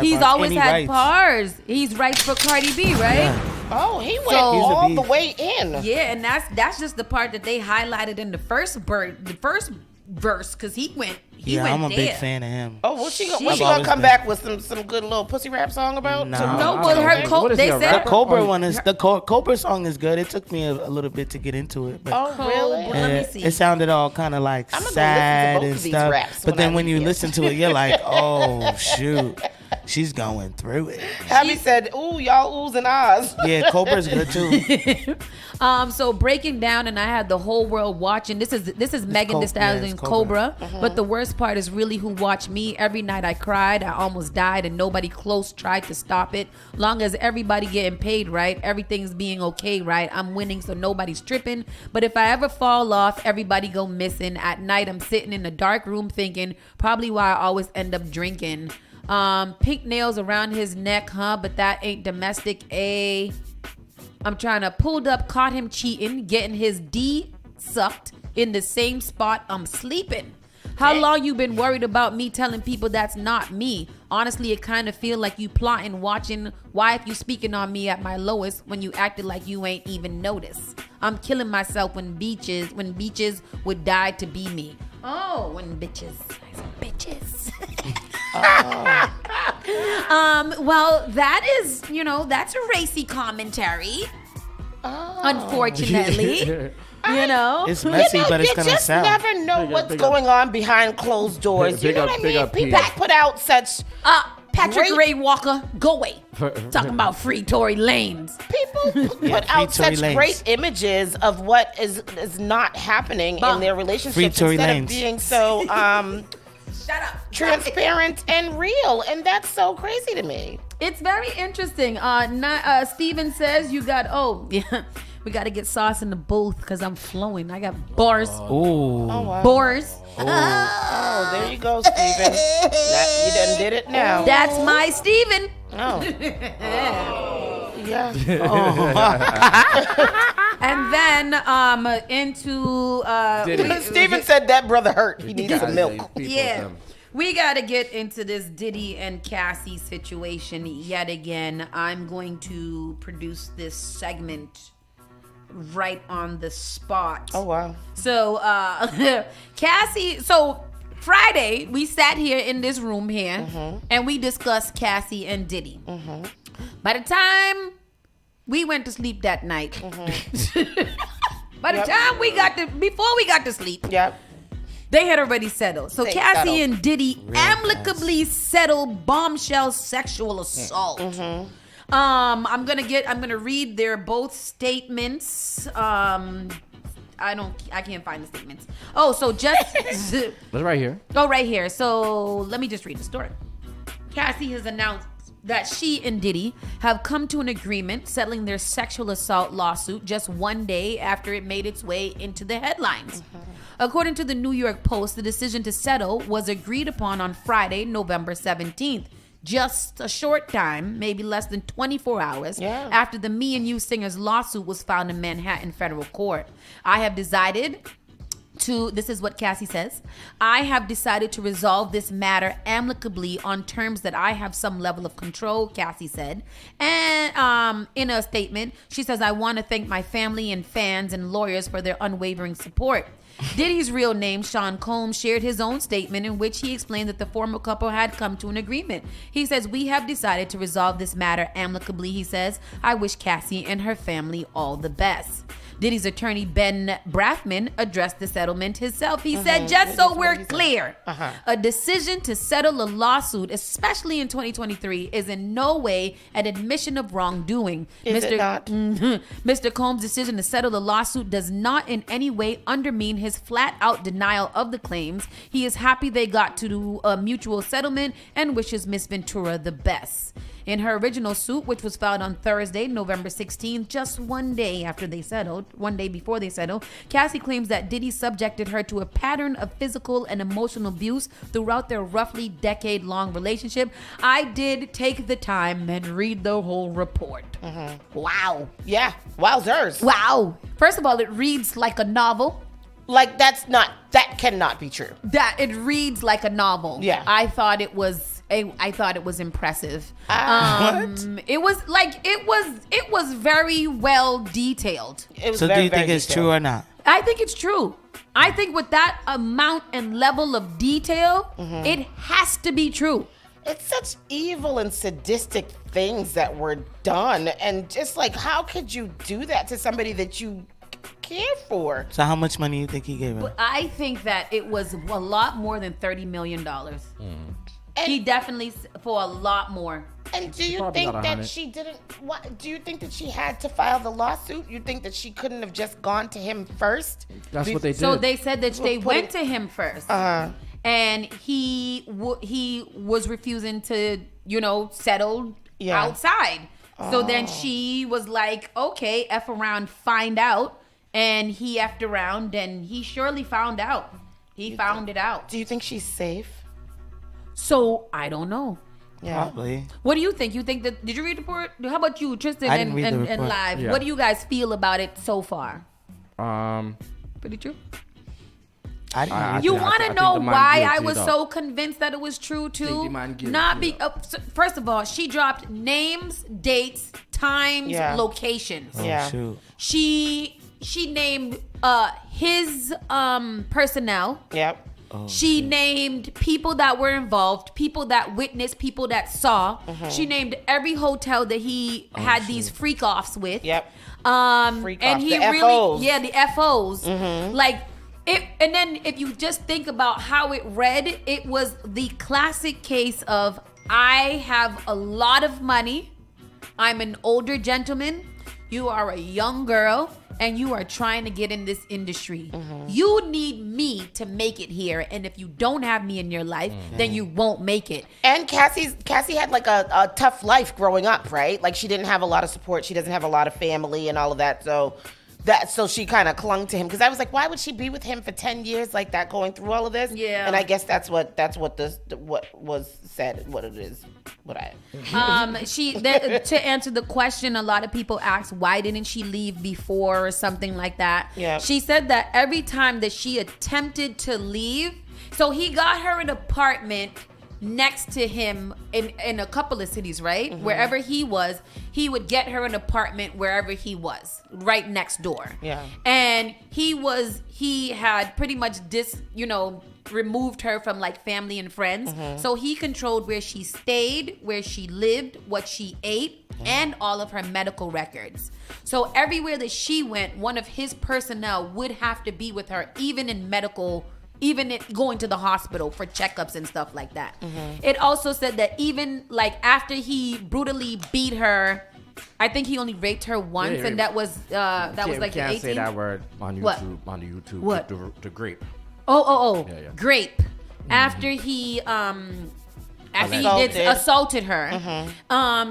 He's always had bars. He's writes for Cardi B, right? Yeah. Oh, he went all the way in. Yeah, and that's just the part that they highlighted in the first verse, because he went I'm a dead. big fan of him. Oh, what's she gonna come back with some good little pussy rap song about? No, but her they said the Cobra one is the Cobra song is good. It took me a little bit to get into it, but really? Let me see. It sounded all kind of like sad and stuff. But then when you listen to it, you're like, oh shoot, she's going through it. Abby said, "Ooh, y'all oohs and ahs." Yeah, Cobra's good too. So breaking down, and I had the whole world watching. This is Megan Thee Stallion Cobra. But the worst part is really who watched me. Every night I cried, I almost died, and nobody close tried to stop it. Long as everybody getting paid right, everything's being okay, right? I'm winning, so nobody's tripping. But if I ever fall off, everybody go missing. At night, I'm sitting in a dark room thinking, probably why I always end up drinking. Pink nails around his neck, huh? But that ain't domestic. I'm trying to pulled up, caught him cheating, getting his D sucked in the same spot I'm sleeping. How long you been worried about me telling people that's not me? Honestly, it kind of feel like you plotting, watching. Why if you speaking on me at my lowest when you acted like you ain't even noticed? I'm killing myself when beaches would die to be me. Oh, when bitches. Well, that is, that's a racy commentary. Unfortunately. It's messy, but it's gonna sell. You just never know what's going on behind closed doors. You know what I mean? People put out such Patrick Ray Walker, go away. Talking about free Tory Lanez. People put out such great images of what is not happening in their relationships instead of being so shut up, transparent and real, and that's so crazy to me. It's very interesting. Steven says you got we got to get Sauce in the booth because I'm flowing. I got bars. Wow. Bars. Oh, there you go, Steven. You done did it now. That's my Steven. Oh. Yeah. And then into Steven said that brother hurt. He needs some milk. Yeah. We got to get into this Diddy and Cassie situation yet again. I'm going to produce this segment right on the spot. Oh, wow. So, Cassie, so Friday, we sat here in this room here, and we discussed Cassie and Diddy. By the time we went to sleep that night, By the time before we got to sleep, they had already settled. So Cassie and Diddy amicably settled bombshell sexual assault. I'm gonna read their both statements. I can't find the statements. Oh, so just it's right here. Oh, right here. So let me just read the story. Cassie has announced that she and Diddy have come to an agreement settling their sexual assault lawsuit just one day after it made its way into the headlines. According to the New York Post, the decision to settle was agreed upon on Friday, November 17th. Just a short time, maybe less than 24 hours, after the Me and You singer's lawsuit was filed in Manhattan federal court. I have decided to, this is what Cassie says, I have decided to resolve this matter amicably on terms that I have some level of control, Cassie said. And in a statement, she says, I want to thank my family and fans and lawyers for their unwavering support. Diddy's real name, Sean Combs, shared his own statement in which he explained that the former couple had come to an agreement. He says, we have decided to resolve this matter amicably, he says. I wish Cassie and her family all the best. Diddy's attorney, Ben Braffman, addressed the settlement himself. He said, just so we're clear, a decision to settle a lawsuit, especially in 2023, is in no way an admission of wrongdoing. Is it not? Mr. Combs' decision to settle the lawsuit does not in any way undermine his flat-out denial of the claims. He is happy they got to a mutual settlement and wishes Miss Ventura the best. In her original suit, which was filed on Thursday, November 16th, just one day before they settled, Cassie claims that Diddy subjected her to a pattern of physical and emotional abuse throughout their roughly decade-long relationship. I did take the time and read the whole report. Wow. Yeah. Wowzers. Wow. First of all, it reads like a novel. Like that cannot be true. That it reads like a novel. Yeah. I thought it was impressive. What? It was very well detailed. It was so very, do you think it's true or not? I think it's true. I think with that amount and level of detail, it has to be true. It's such evil and sadistic things that were done, and just like, how could you do that to somebody that you care for? So how much money you think he gave her? I think that it was a lot more than $30 million. He definitely for a lot more. And do you think that she didn't? Do you think that she had to file the lawsuit? You think that she couldn't have just gone to him first? That's what they did. So they said that they went to him first, and he was refusing to, settle outside. So then she was like, "Okay, F around, find out," and he effed around, and he surely found out. He found it out. Do you think she's safe? So I don't know. Yeah. Probably. What do you think? Did you read the report? How about you, Tristan and Live? Yeah. What do you guys feel about it so far? Pretty true. You want to know why I was so convinced that it was true too? First of all, she dropped names, dates, times, locations. Shoot. She named his personnel. Yep. She named people that were involved, people that witnessed, people that saw. She named every hotel that he had these freak offs with. Yep. And he the really, FOs. the FOs. Like it, and then if you just think about how it read, it was the classic case of, I have a lot of money, I'm an older gentleman, you are a young girl, and you are trying to get in this industry. You need me to make it here, and if you don't have me in your life, then you won't make it. And Cassie had like a tough life growing up, right? Like, she didn't have a lot of support. She doesn't have a lot of family and all of that. So she kind of clung to him, because I was like, why would she be with him for 10 years like that, going through all of this? Yeah. And I guess that's what was said, what it is, what I. To answer the question, a lot of people ask, why didn't she leave before or something like that? Yeah. She said that every time that she attempted to leave, so he got her an apartment next to him in a couple of cities, right? Wherever he was, he would get her an apartment wherever he was, right next door. Yeah. And he had pretty much removed her from like family and friends. So he controlled where she stayed, where she lived, what she ate, and all of her medical records. So everywhere that she went, one of his personnel would have to be with her, even in medical, going to the hospital for checkups and stuff like that. It also said that even like after he brutally beat her, I think he only raped her once, and that was like the 18th. Can't say that word on YouTube. What? On YouTube. What? The grape. Oh. Yeah. Grape. After he assaulted her,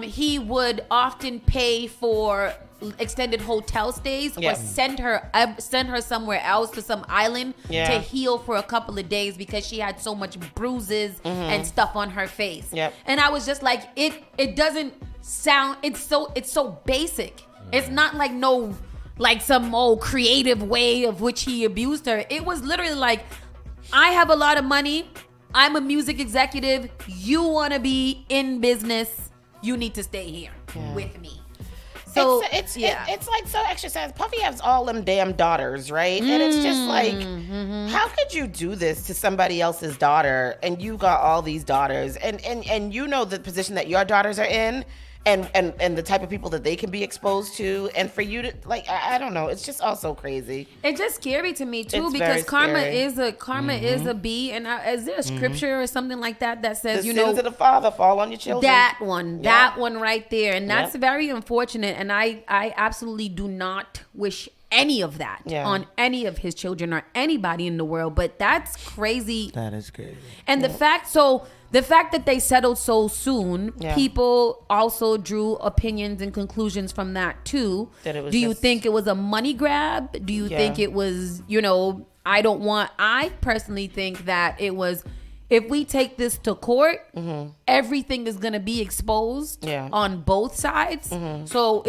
he would often pay for extended hotel stays or send her somewhere else to some island to heal for a couple of days because she had so much bruises and stuff on her face. And I was just like, it doesn't sound, it's so basic. It's not like some old creative way of which he abused her. It was literally like, I have a lot of money, I'm a music executive, you want to be in business, you need to stay here with me. So it's like so exercise. Puffy has all them damn daughters, right? And it's just like, how could you do this to somebody else's daughter? And you got all these daughters, and you know the position that your daughters are in, and the type of people that they can be exposed to, and for you to like, I don't know, it's just all so crazy. It's just scary to me too, It's because karma very is a bee, and is there a scripture or something like that says the sins of the father fall on your children? That one right there, and that's very unfortunate, and I absolutely do not wish any of that on any of his children or anybody in the world, but that's crazy. That is crazy. And the fact that they settled so soon, people also drew opinions and conclusions from that too. Do you think it was a money grab? Do you think it was, I personally think that it was, if we take this to court, everything is going to be exposed on both sides. So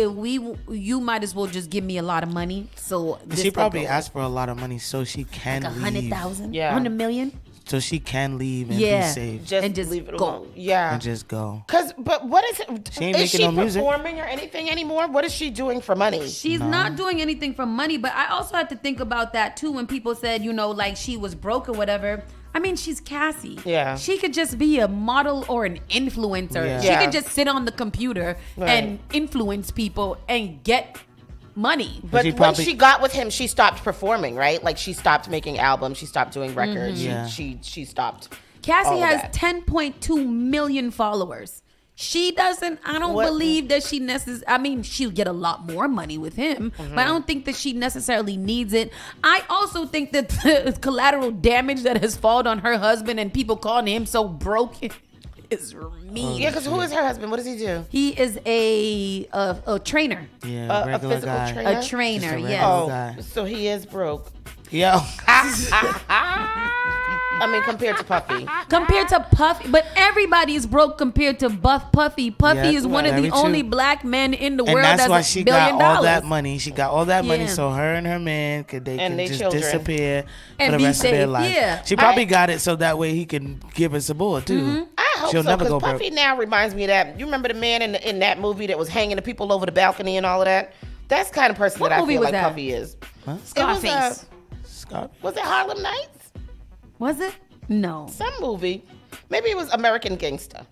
you might as well just give me a lot of money. So she probably asked for a lot of money so she can like leave. 100,000, 100 million. So she can leave and be safe. Just leave it alone. Yeah. And just go. But what is it? She ain't is making she no music. performing or anything anymore? What is she doing for money? She's not doing anything for money, but I also had to think about that too when people said, like she was broke or whatever. I mean, she's Cassie. Yeah. She could just be a model or an influencer. Yeah. She could just sit on the computer and influence people and get money. But when she got with him, she stopped performing, right? Like she stopped making albums, she stopped doing records, she stopped. Cassie has 10.2 million followers. She doesn't, I don't believe that she she'll get a lot more money with him, but I don't think that she necessarily needs it. I also think that the collateral damage that has fallen on her husband and people calling him so broken is mean. Yeah, because who is her husband? What does he do? He is a trainer. Yeah, a physical guy. trainer? A trainer, yes. So he is broke. Yo. I mean, compared to Puffy. Compared to Puffy, but everybody is broke compared to Puffy. Puffy is one of the only black men in the world that's why that's she $1 billion. got all that money. She got all that money so her and her man can just children. disappear And for the be rest of their safe, life. yeah. She probably got it so that way he can give her some more too. I hope She'll so, never go because broke. Puffy now reminds me of that. You remember the man in that movie that was hanging the people over the balcony and all of that? That's the kind of person What that I movie feel was like that? Puffy is. Huh? Scarface. Was it Harlem Nights? Was it? No. Some movie. Maybe it was American Gangster.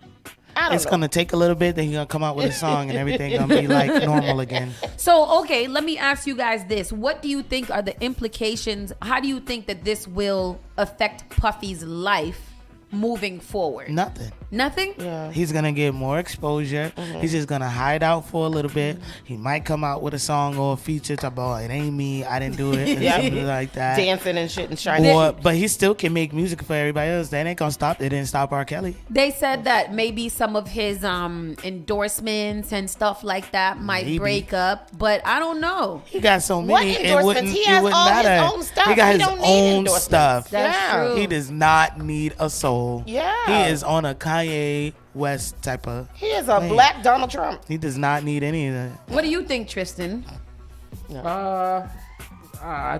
I don't It's know. gonna take a little bit, then he's gonna come out with a song and everything gonna be like normal again. So, okay, let me ask you guys this. What do you think are the implications? How do you think that this will affect Puffy's life moving forward? Nothing. Nothing? Yeah. He's gonna get more exposure. He's just gonna hide out for a little bit. He might come out with a song or a feature to about it ain't me, I didn't do it, and something like that. Dancing and shit and shining. But he still can make music for everybody else. That ain't gonna stop. They didn't stop R. Kelly. They said that maybe some of his endorsements and stuff like that might break up, but I don't know. He got so many. What It endorsements? wouldn't, He it has wouldn't all his matter. own stuff. He got He his don't need own endorsements. stuff. That's true. He does not need a soul. Yeah. He is on a Kanye West type of. He is a black Donald Trump. He does not need any of that. What do you think, Tristan? I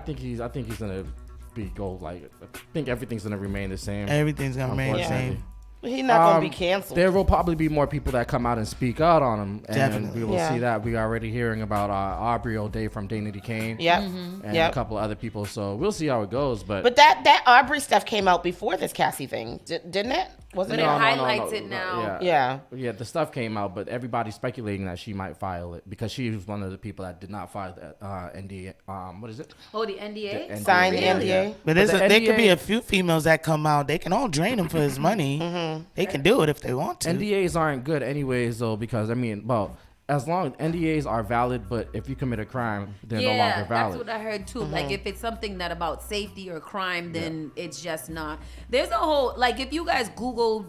think he's gonna I think everything's gonna remain the same. Everything's gonna remain the same. He's not gonna be canceled. There will probably be more people that come out and speak out on him, and Definitely. we will see that. We are already hearing about Aubrey O'Day from Dignity Kane, and a couple of other people. So we'll see how it goes. But that Aubrey stuff came out before this Cassie thing, didn't it? Was it? But it highlights it now. Yeah. Yeah, the stuff came out, but everybody's speculating that she might file it because she was one of the people that did not file that NDA. What is it? Oh, the NDA? Signed the NDA. But there could be a few females that come out. They can all drain him for his money. They can do it if they want to. NDAs aren't good anyways, though, because, I mean, well, as long as NDAs are valid, but if you commit a crime, they're no longer valid. That's what I heard too. Like if it's something that about safety or crime, then it's just not. There's a whole, like if you guys Google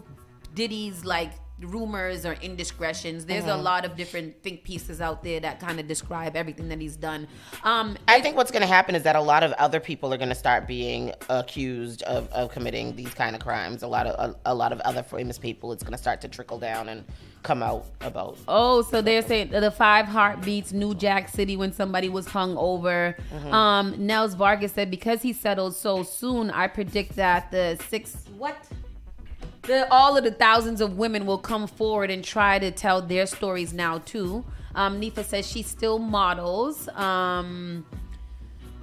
Diddy's like rumors or indiscretions, there's a lot of different think pieces out there that kind of describe everything that he's done. I think what's going to happen is that a lot of other people are going to start being accused of committing these kind of crimes. A lot of other famous people, it's going to start to trickle down and come out about. Oh, so they're saying the 5 heartbeats, New Jack City, when somebody was hung over. Nels Vargas said, because he settled so soon, I predict that all of the thousands of women will come forward and try to tell their stories now too. Nifa says she still models.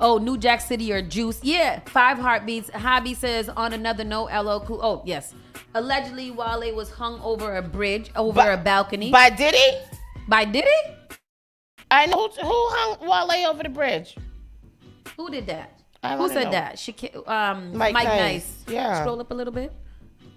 New Jack City or Juice. Yeah, 5 heartbeats. Hobby says, on another note, LL Cool. Oh, yes. Allegedly, Wale was hung over a bridge, over a balcony. By Diddy? By Diddy? I know. Who hung Wale over the bridge? Who did that? Who said that? Mike Nice. Yeah. Scroll up a little bit.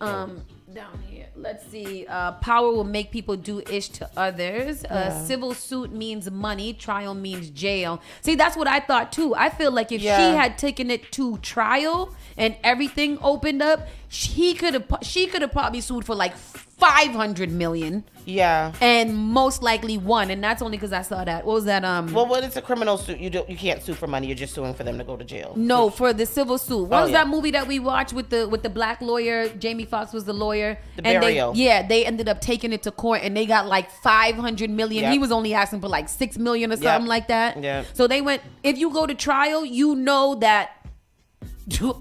Down here. Let's see. Power will make people do ish to others. Civil suit means money. Trial means jail. See, that's what I thought too. I feel like if she had taken it to trial and everything opened up, she could have probably sued for like $500 million. Yeah. And most likely won, and that's only because I saw that. What was that? Well, when it's a criminal suit, you can't sue for money. You're just suing for them to go to jail. No, for the civil suit. What was that movie that we watched with the black lawyer? Jamie Foxx was the lawyer. The Burial. They ended up taking it to court, and they got like $500 million. Yep. He was only asking for like $6 million or something like that. Yeah. So they went. If you go to trial, you know that.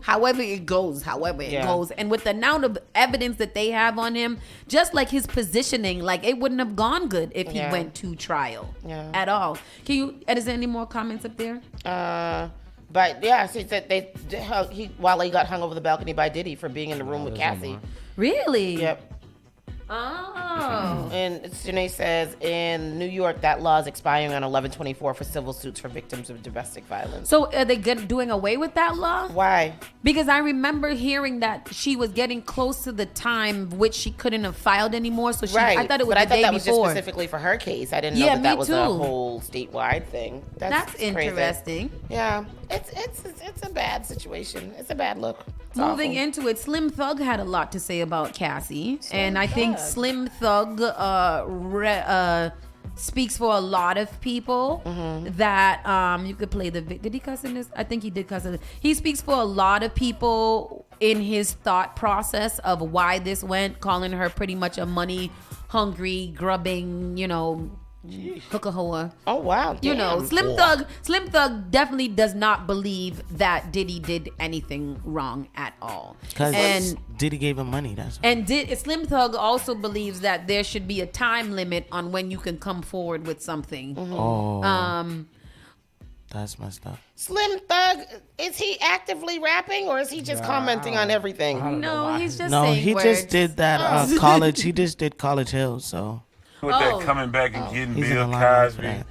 However it goes, and with the amount of evidence that they have on him, just like his positioning, like it wouldn't have gone good if he went to trial at all. Can you? Is there any more comments up there? But yeah, she said Wale got hung over the balcony by Diddy for being in the room with Cassie. Really? Yep. Oh. And Janae says in New York that law is expiring on 11/24 for civil suits for victims of domestic violence. So are they doing away with that law? Why? Because I remember hearing that she was getting close to the time which she couldn't have filed anymore. So I thought it was the day before. But I thought that was just specifically for her case. I didn't know that was a whole statewide thing. That's interesting. Crazy. Yeah, it's a bad situation. It's a bad look. Moving into it, Slim Thug had a lot to say about Cassie, and I think Slim Thug speaks for a lot of people. That you could play did he cuss in this? I think he did cuss in this. He speaks for a lot of people in his thought process of why this went, calling her pretty much a money hungry, grubbing, hooker hoe. Oh wow! Damn. Slim Thug definitely does not believe that Diddy did anything wrong at all. Because Diddy gave him money. Slim Thug also believes that there should be a time limit on when you can come forward with something. That's messed up. Slim Thug, is he actively rapping or is he just commenting on everything? No, he's just saying he words. Just did that college. He just did College Hill, so. With that coming back and getting Bill Cosby,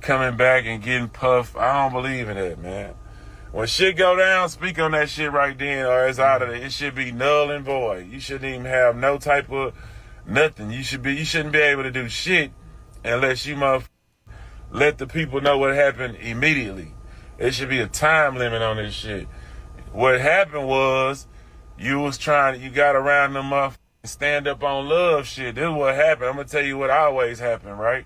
coming back and getting Puff, I don't believe in that, man. When shit go down, speak on that shit right then, or it's out of it. It should be null and void. You shouldn't even have no type of nothing. You shouldn't be able to do shit unless you let the people know what happened immediately. There should be a time limit on this shit. What happened was you got around them motherfuckers. Stand up on love shit. This is what happened. I'm gonna tell you what always happened, right?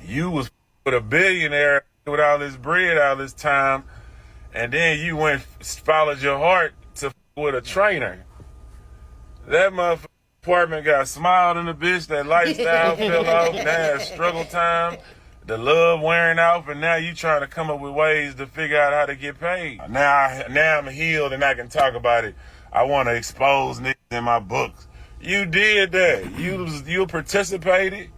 You was with a billionaire with all this bread all this time, and then you followed your heart to with a trainer. That motherfucking apartment got smiled in the bitch. That lifestyle fell off. Now it's struggle time. The love wearing off, and now you trying to come up with ways to figure out how to get paid. Now I'm healed and I can talk about it. I want to expose niggas in my books. You did that. You participated.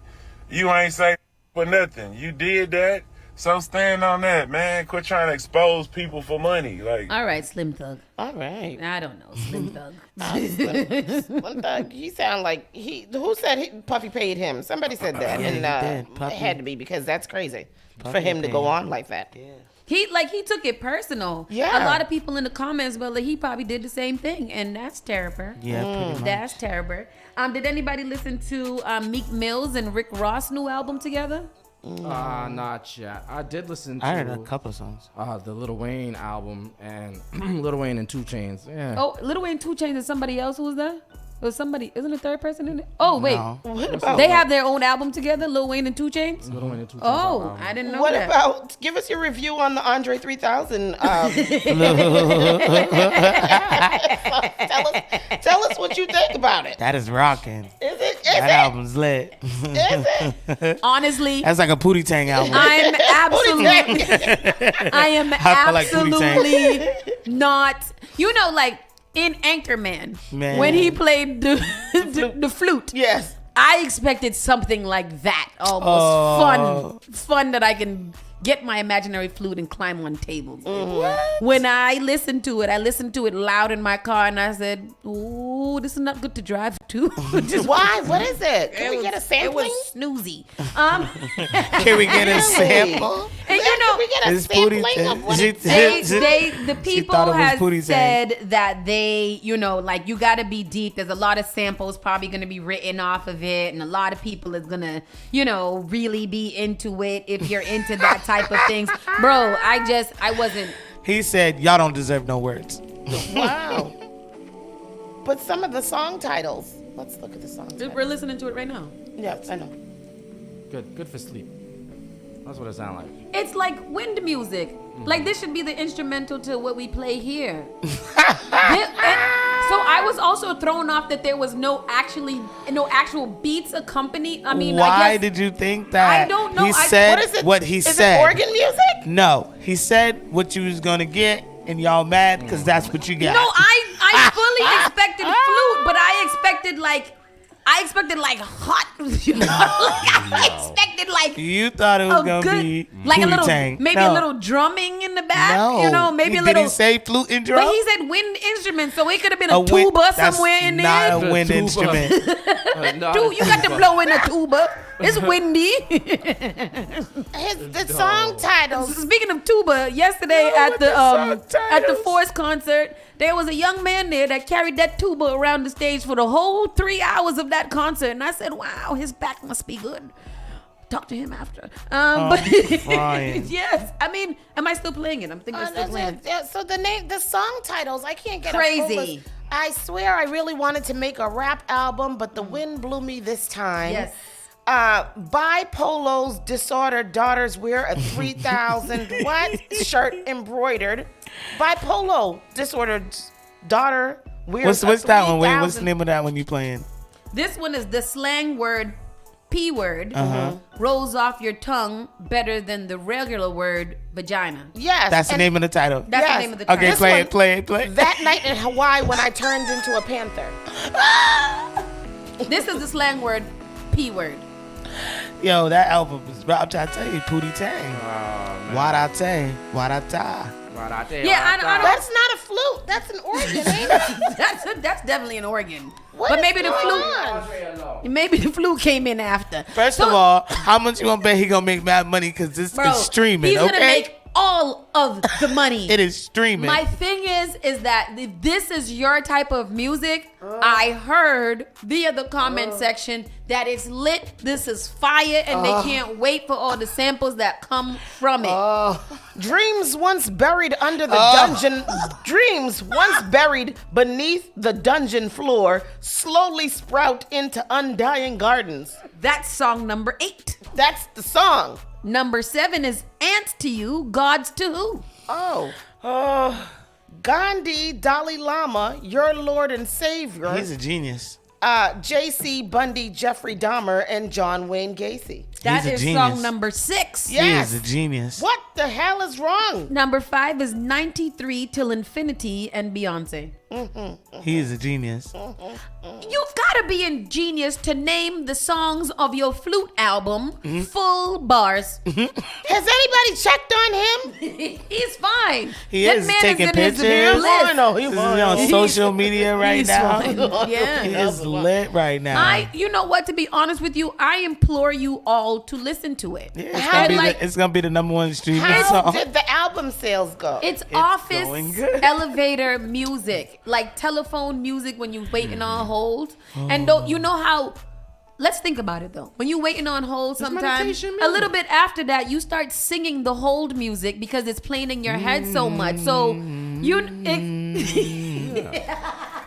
You ain't say for nothing. You did that. So stand on that, man. Quit trying to expose people for money. Like, all right, Slim Thug. All right. I don't know, Slim Thug. Slim Thug. He sound like who said Puffy paid him? Somebody said that, and it had to be because that's crazy for him to go on like that. Yeah. He took it personal. Yeah. A lot of people in the comments, but he probably did the same thing, and that's terrible. Yeah, pretty much. That's terrible. Did anybody listen to Meek Mill's and Rick Ross' new album together? Not yet. I did listen to. I heard a couple of songs. The Lil Wayne album and Lil Wayne and 2 Chainz. Yeah. Oh, Lil Wayne, 2 Chainz, and somebody else who was there? Was somebody? Isn't a third person in it? Oh wait, no. They have their own album together, Lil Wayne and 2 Chainz. Lil Wayne and 2 Chainz. Oh, I didn't know What that. about? Give us your review on the Andre 3000. Tell us what you think about it. That is rocking. Is it? That album's lit. Is it? Honestly, that's like a Pootie Tang album. I am absolutely not. You know, like in Anchorman, when he played the flute. Yes. I expected something like that. Almost fun that I can get my imaginary flute and climb on tables. When I listened to it loud in my car, and I said, "Ooh, this is not good to drive to." Why? What is it? Can we get a sampling? It was snoozy. Can we get a sample? And you know, we get a sampling of what the people has said that they, you know, like you got to be deep. There's a lot of samples probably going to be written off of it, and a lot of people is going to, you know, really be into it if you're into that type of things. Bro, I wasn't. He said, y'all don't deserve no words. Wow. But some of the song titles. Let's look at the song titles. We're listening to it right now. Yeah, I know. Good for sleep. That's what it sounds like. It's like wind music. Like this should be the instrumental to what we play here. So I was also thrown off that there was no actual beats accompanied. I mean, why did you think that? I don't know. He said what is it? what he is said. It organ music? No, he said what you was gonna get, and y'all mad because that's what you got. No, I fully expected flute, but I expected hot. You know? I expected like you thought it was gonna be like a little Tang. maybe a little drumming in the back. No. You know, maybe a little. Did he say flute and drum? But he said wind instrument, so it could have been a tuba somewhere in there. Not a wind instrument. You got to blow in a tuba. It's windy. The song titles. Speaking of tuba, yesterday at the Force concert, there was a young man there that carried that tuba around the stage for the whole 3 hours of that concert, and I said, "Wow, his back must be good." Talk to him after. But yes, I mean, am I still playing it? I'm thinking I'm still playing. Yeah, so the song titles, I can't get Crazy. I swear, I really wanted to make a rap album, but the wind blew me this time. Yes. Bipolo's disordered daughters wear a 3,000 shirt embroidered. Bipolo disordered daughter wears. What's that one? Wait, what's the name of that one you playing? This one is the slang word P word rolls off your tongue better than the regular word vagina. Yes. That's the name of the title. That's the name of the title. Okay, play it. That night in Hawaii when I turned into a panther. This is the slang word P word. Yo, that album is, I'm trying to tell you, Pootie Tang. What I say, what I tie. Yeah, I don't. That's not a flute. That's an organ, ain't it? That's definitely an organ. What but maybe the flute came in after. First of all, how much you gonna bet he gonna make mad money? Because this is streaming. He's okay, gonna make all of the money. It is streaming. My thing is that if this is your type of music, I heard via the comment section that it's lit. This is fire, and they can't wait for all the samples that come from it. Dreams once buried under the dungeon. Dreams once buried beneath the dungeon floor slowly sprout into undying gardens. That's song number 8. That's the song. Number 7 is Ants to You, Gods to Who. Gandhi, Dalai Lama, your Lord and Savior. He's a genius. J.C. Bundy, Jeffrey Dahmer, and John Wayne Gacy. That is song number 6. Yes. He is a genius. What the hell is wrong? Number 5 is 93 Till Infinity and Beyonce. He is a genius. You've got to be a genius to name the songs of your flute album full bars. Has anybody checked on him? He's fine. He That is man taking in his pictures. bliss. He's on social media right He's now. fine. Yeah. He is lit right now. You know what? To be honest with you, I implore you all to listen to it. It's gonna be the number 1 streaming How song. did the album sales go? It's office going good. elevator music, like telephone music when you're waiting on hold. And you know how? Let's think about it though. When you're waiting on hold, sometimes a little bit after that, you start singing the hold music because it's playing in your head so much. So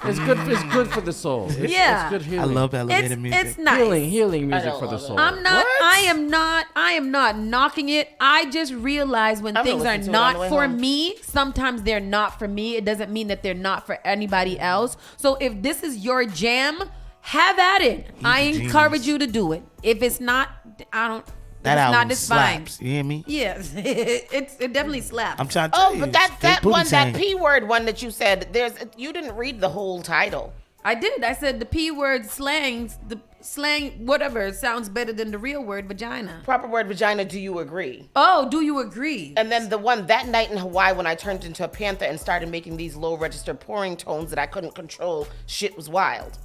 It's good for the soul. It's good healing. I love elevator music. It's nice. Healing music for the soul. I am not knocking it. I just realize when things are not for me, sometimes they're not for me. It doesn't mean that they're not for anybody else. So if this is your jam, have at it. I encourage you to do it. If it's not, I don't. That it's album not, it's slaps. fine. You hear me? Yes, it definitely slaps. I'm trying to tell you. But that one, saying. that P word one that you said, you didn't read the whole title. I did. I said the P word the slang, whatever, sounds better than the real word vagina. Proper word vagina, do you agree? Oh, do you agree? And then the one that night in Hawaii when I turned into a panther and started making these low register pouring tones that I couldn't control, shit was wild.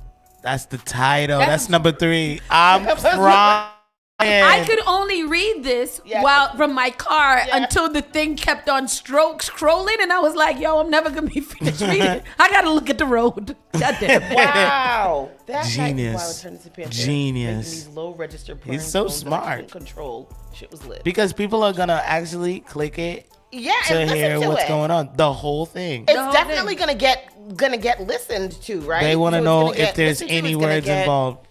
That's the title. That's number 3. I'm crying. I could only read this while from my car until the thing kept on scrolling, and I was like, "Yo, I'm never gonna be finished reading. I gotta look at the road." Goddamn! Wow, that Genius. night while I turned into panther, Genius. making these low register pouring He's so tones that I smart. couldn't control. Shit was lit. Because people are gonna actually click it Yeah, to and hear listen to what's it. going on. The whole thing. It's definitely gonna get listened to, right? They want to So it's know gonna get if there's listened to, any it's gonna words get involved.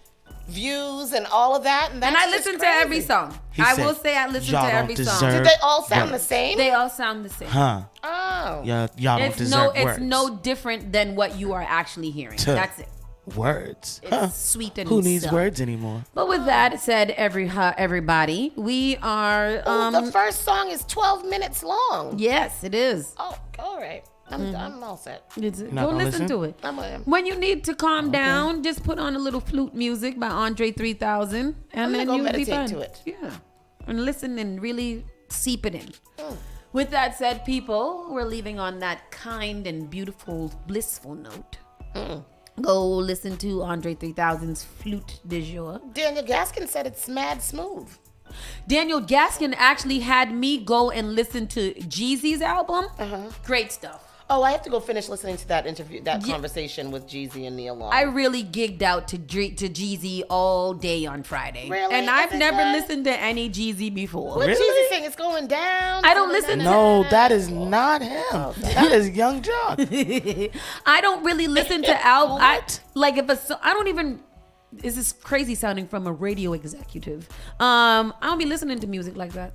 views and all of that, and I listen to every song. I will say I listen to every song. Did they all sound the same? They all sound the same. Huh. Oh. Y'all don't It's deserve words. It's no different than what you are actually hearing. That's it. Words. It's sweet and Who needs stuff. words anymore? But with that said, everybody, we are. The first song is 12 minutes long. Yes, it is. Oh, all right. I'm all set. Go listen to it. When you need to calm down, just put on a little flute music by Andre 3000, and then you'll be fine. To it. Yeah, and listen and really seep it in. With that said, people, we're leaving on that kind and beautiful, blissful note. Go listen to Andre 3000's Flute du Jour. Daniel Gaskin said it's mad smooth. Daniel Gaskin actually had me go and listen to Jeezy's album. Great stuff. Oh, I have to go finish listening to that interview, that conversation with Jeezy and Neil Long. I really gigged out to Jeezy all day on Friday. Really? And I've Is it never good? listened to any Jeezy before. What Jeezy saying? It's going down. I don't listen to No, that is not him. That is Young Jock. I don't really listen to albums. I don't even. This is crazy sounding from a radio executive. I don't be listening to music like that.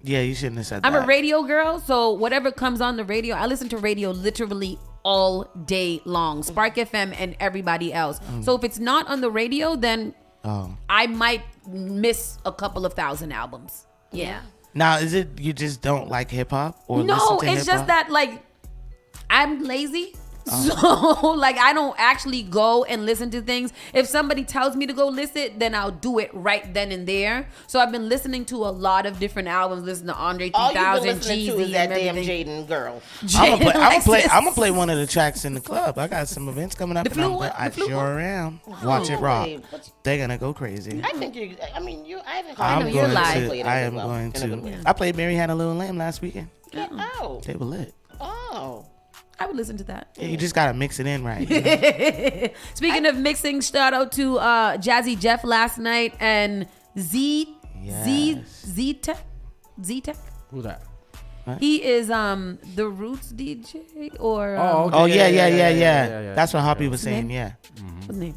Yeah, you shouldn't have said I'm that. a radio girl, so whatever comes on the radio, I listen to radio literally all day long. Spark FM and everybody else. So if it's not on the radio, then I might miss a couple of thousand albums. Yeah. Now, is it you just don't like hip hop or No, listen to it's just hip-hop? that like I'm lazy. So like I don't actually go and listen to things. If somebody tells me to go listen, then I'll do it right then and there. So I've been listening to a lot of different albums, listening to Andre 3000, All you've been listening to Jeezy, is that and damn everything. Jaden girl. I'm gonna play one of the tracks in the club. I got some events coming up. I sure am. Watch it rock. They're gonna go crazy. I think you. I mean, you. I haven't. I'm you're going live. to. I am going to. I played Mary Had a Little Lamb last weekend. Oh. They were lit. Oh. I would listen to that. Yeah, you just gotta mix it in right. You know? Speaking of mixing, shout out to Jazzy Jeff last night and Z-Tech. Who's that? What? He is the Roots DJ or okay. Oh yeah. That's what Hoppy was saying. Yeah. What's his name?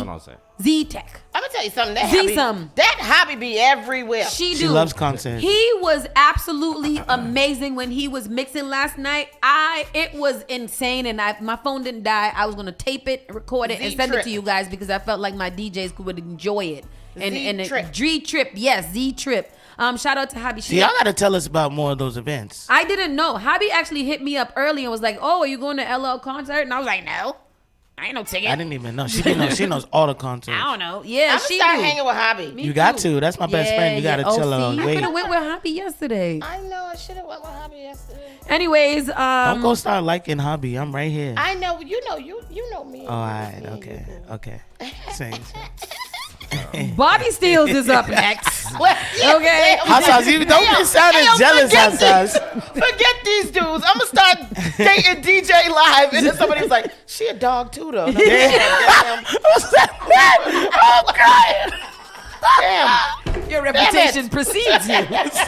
Don't say. Z-Tech. I'm gonna tell you something. That hobby be everywhere. She loves content. He was absolutely amazing when he was mixing last night. It was insane, and my phone didn't die. I was gonna tape it, record it, and send it to you guys because I felt like my DJs would enjoy it. And Z-Trip. Z-Trip, yes, Z-Trip. Shout out to Hobby. See, y'all gotta tell us about more of those events. I didn't know. Hobby actually hit me up early and was like, "Oh, are you going to LL concert?" And I was like, "No, I ain't no ticket." I didn't even know. She knows all the concerts. I don't know. Yeah, I'm gonna start hanging with Hobby. You got to. That's my best friend. You gotta tell her. I Wait. could have went with Hobby yesterday. I know. I should have went with Hobby yesterday. Anyways, don't go start liking Hobby. I'm right here. I know. You know me. All right. Okay. Sing. Bobby Steels is up next. Okay. Hot sauce, you don't be sounding jealous, Hot sauce. Forget these dudes. I'm gonna start dating DJ Live, and then somebody's like, "She a dog too, though." No, damn. Oh God. Damn. Your reputation precedes you. That's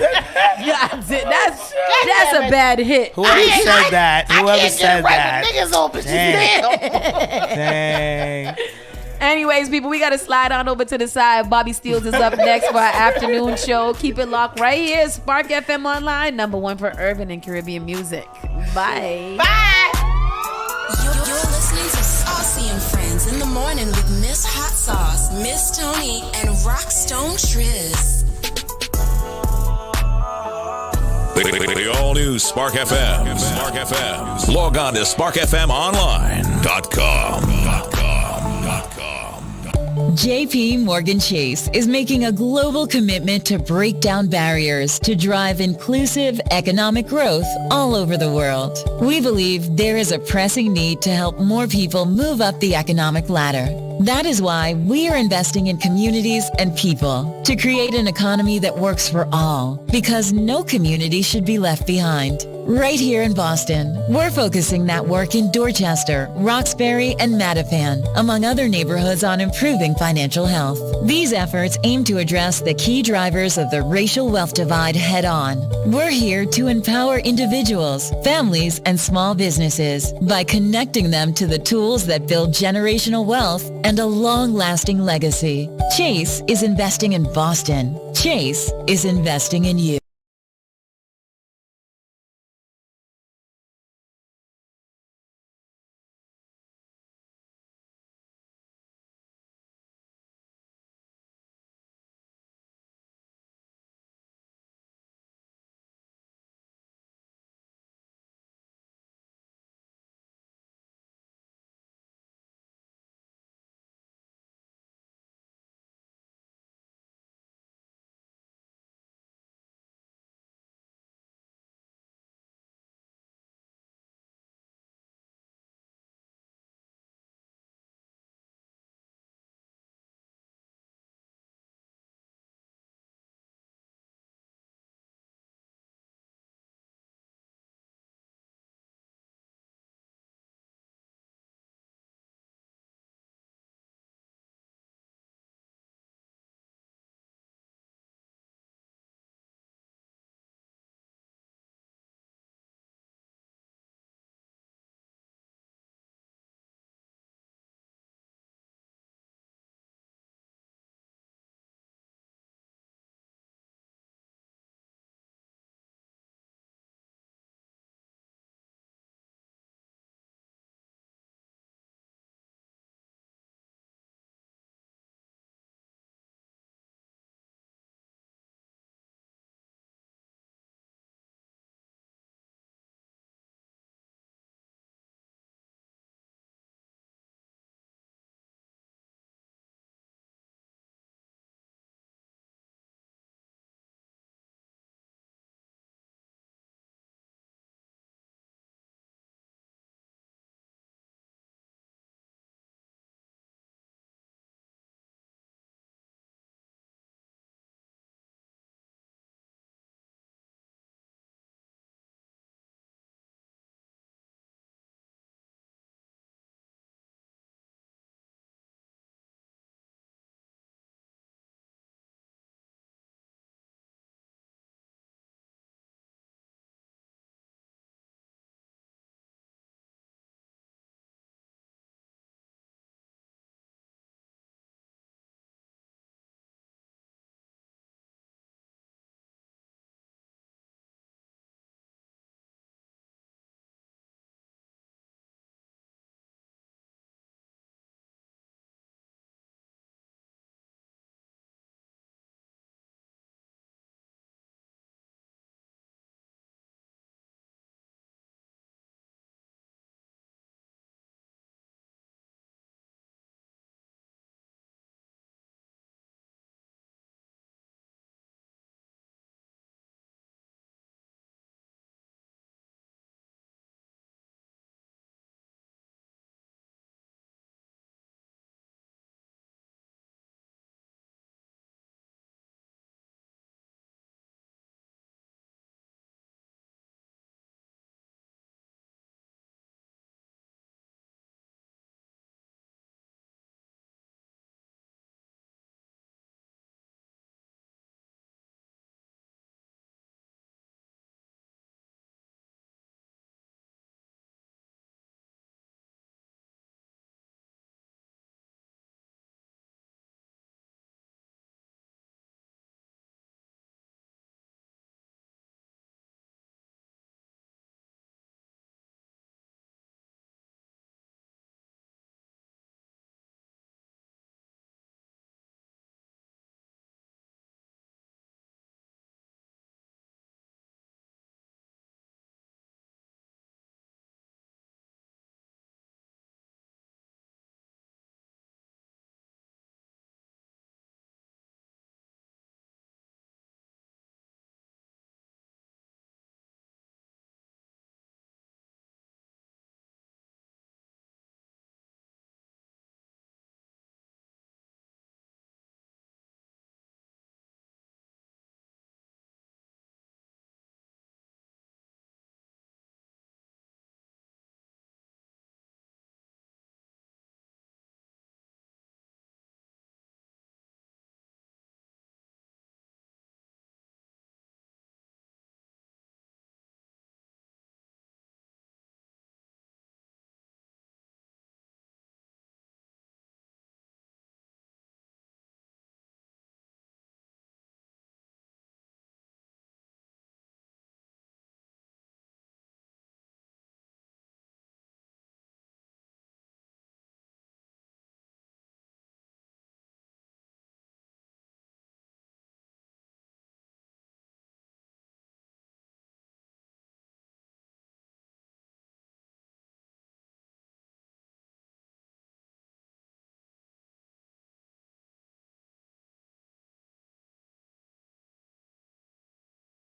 a bad hit. Whoever said that. Niggas open. Dang. Anyways, people, we got to slide on over to the side. Bobby Steels is up next for our afternoon show. Keep it locked right here. Spark FM Online, #1 for urban and Caribbean music. Bye. Bye. You're listening to Saucy and Friends in the morning with Miss Hot Sauce, Miss Tony, and Rockstone Triz. The all-new Spark FM. Spark FM. Log on to sparkfmonline.com. JP Morgan Chase is making a global commitment to break down barriers to drive inclusive economic growth all over the world. We believe there is a pressing need to help more people move up the economic ladder. That is why we are investing in communities and people to create an economy that works for all, because no community should be left behind. Right here in Boston, we're focusing that work in Dorchester, Roxbury, and Mattapan, among other neighborhoods, on improving financial health. These efforts aim to address the key drivers of the racial wealth divide head-on. We're here to empower individuals, families, and small businesses by connecting them to the tools that build generational wealth and a long-lasting legacy. Chase is investing in Boston. Chase is investing in you.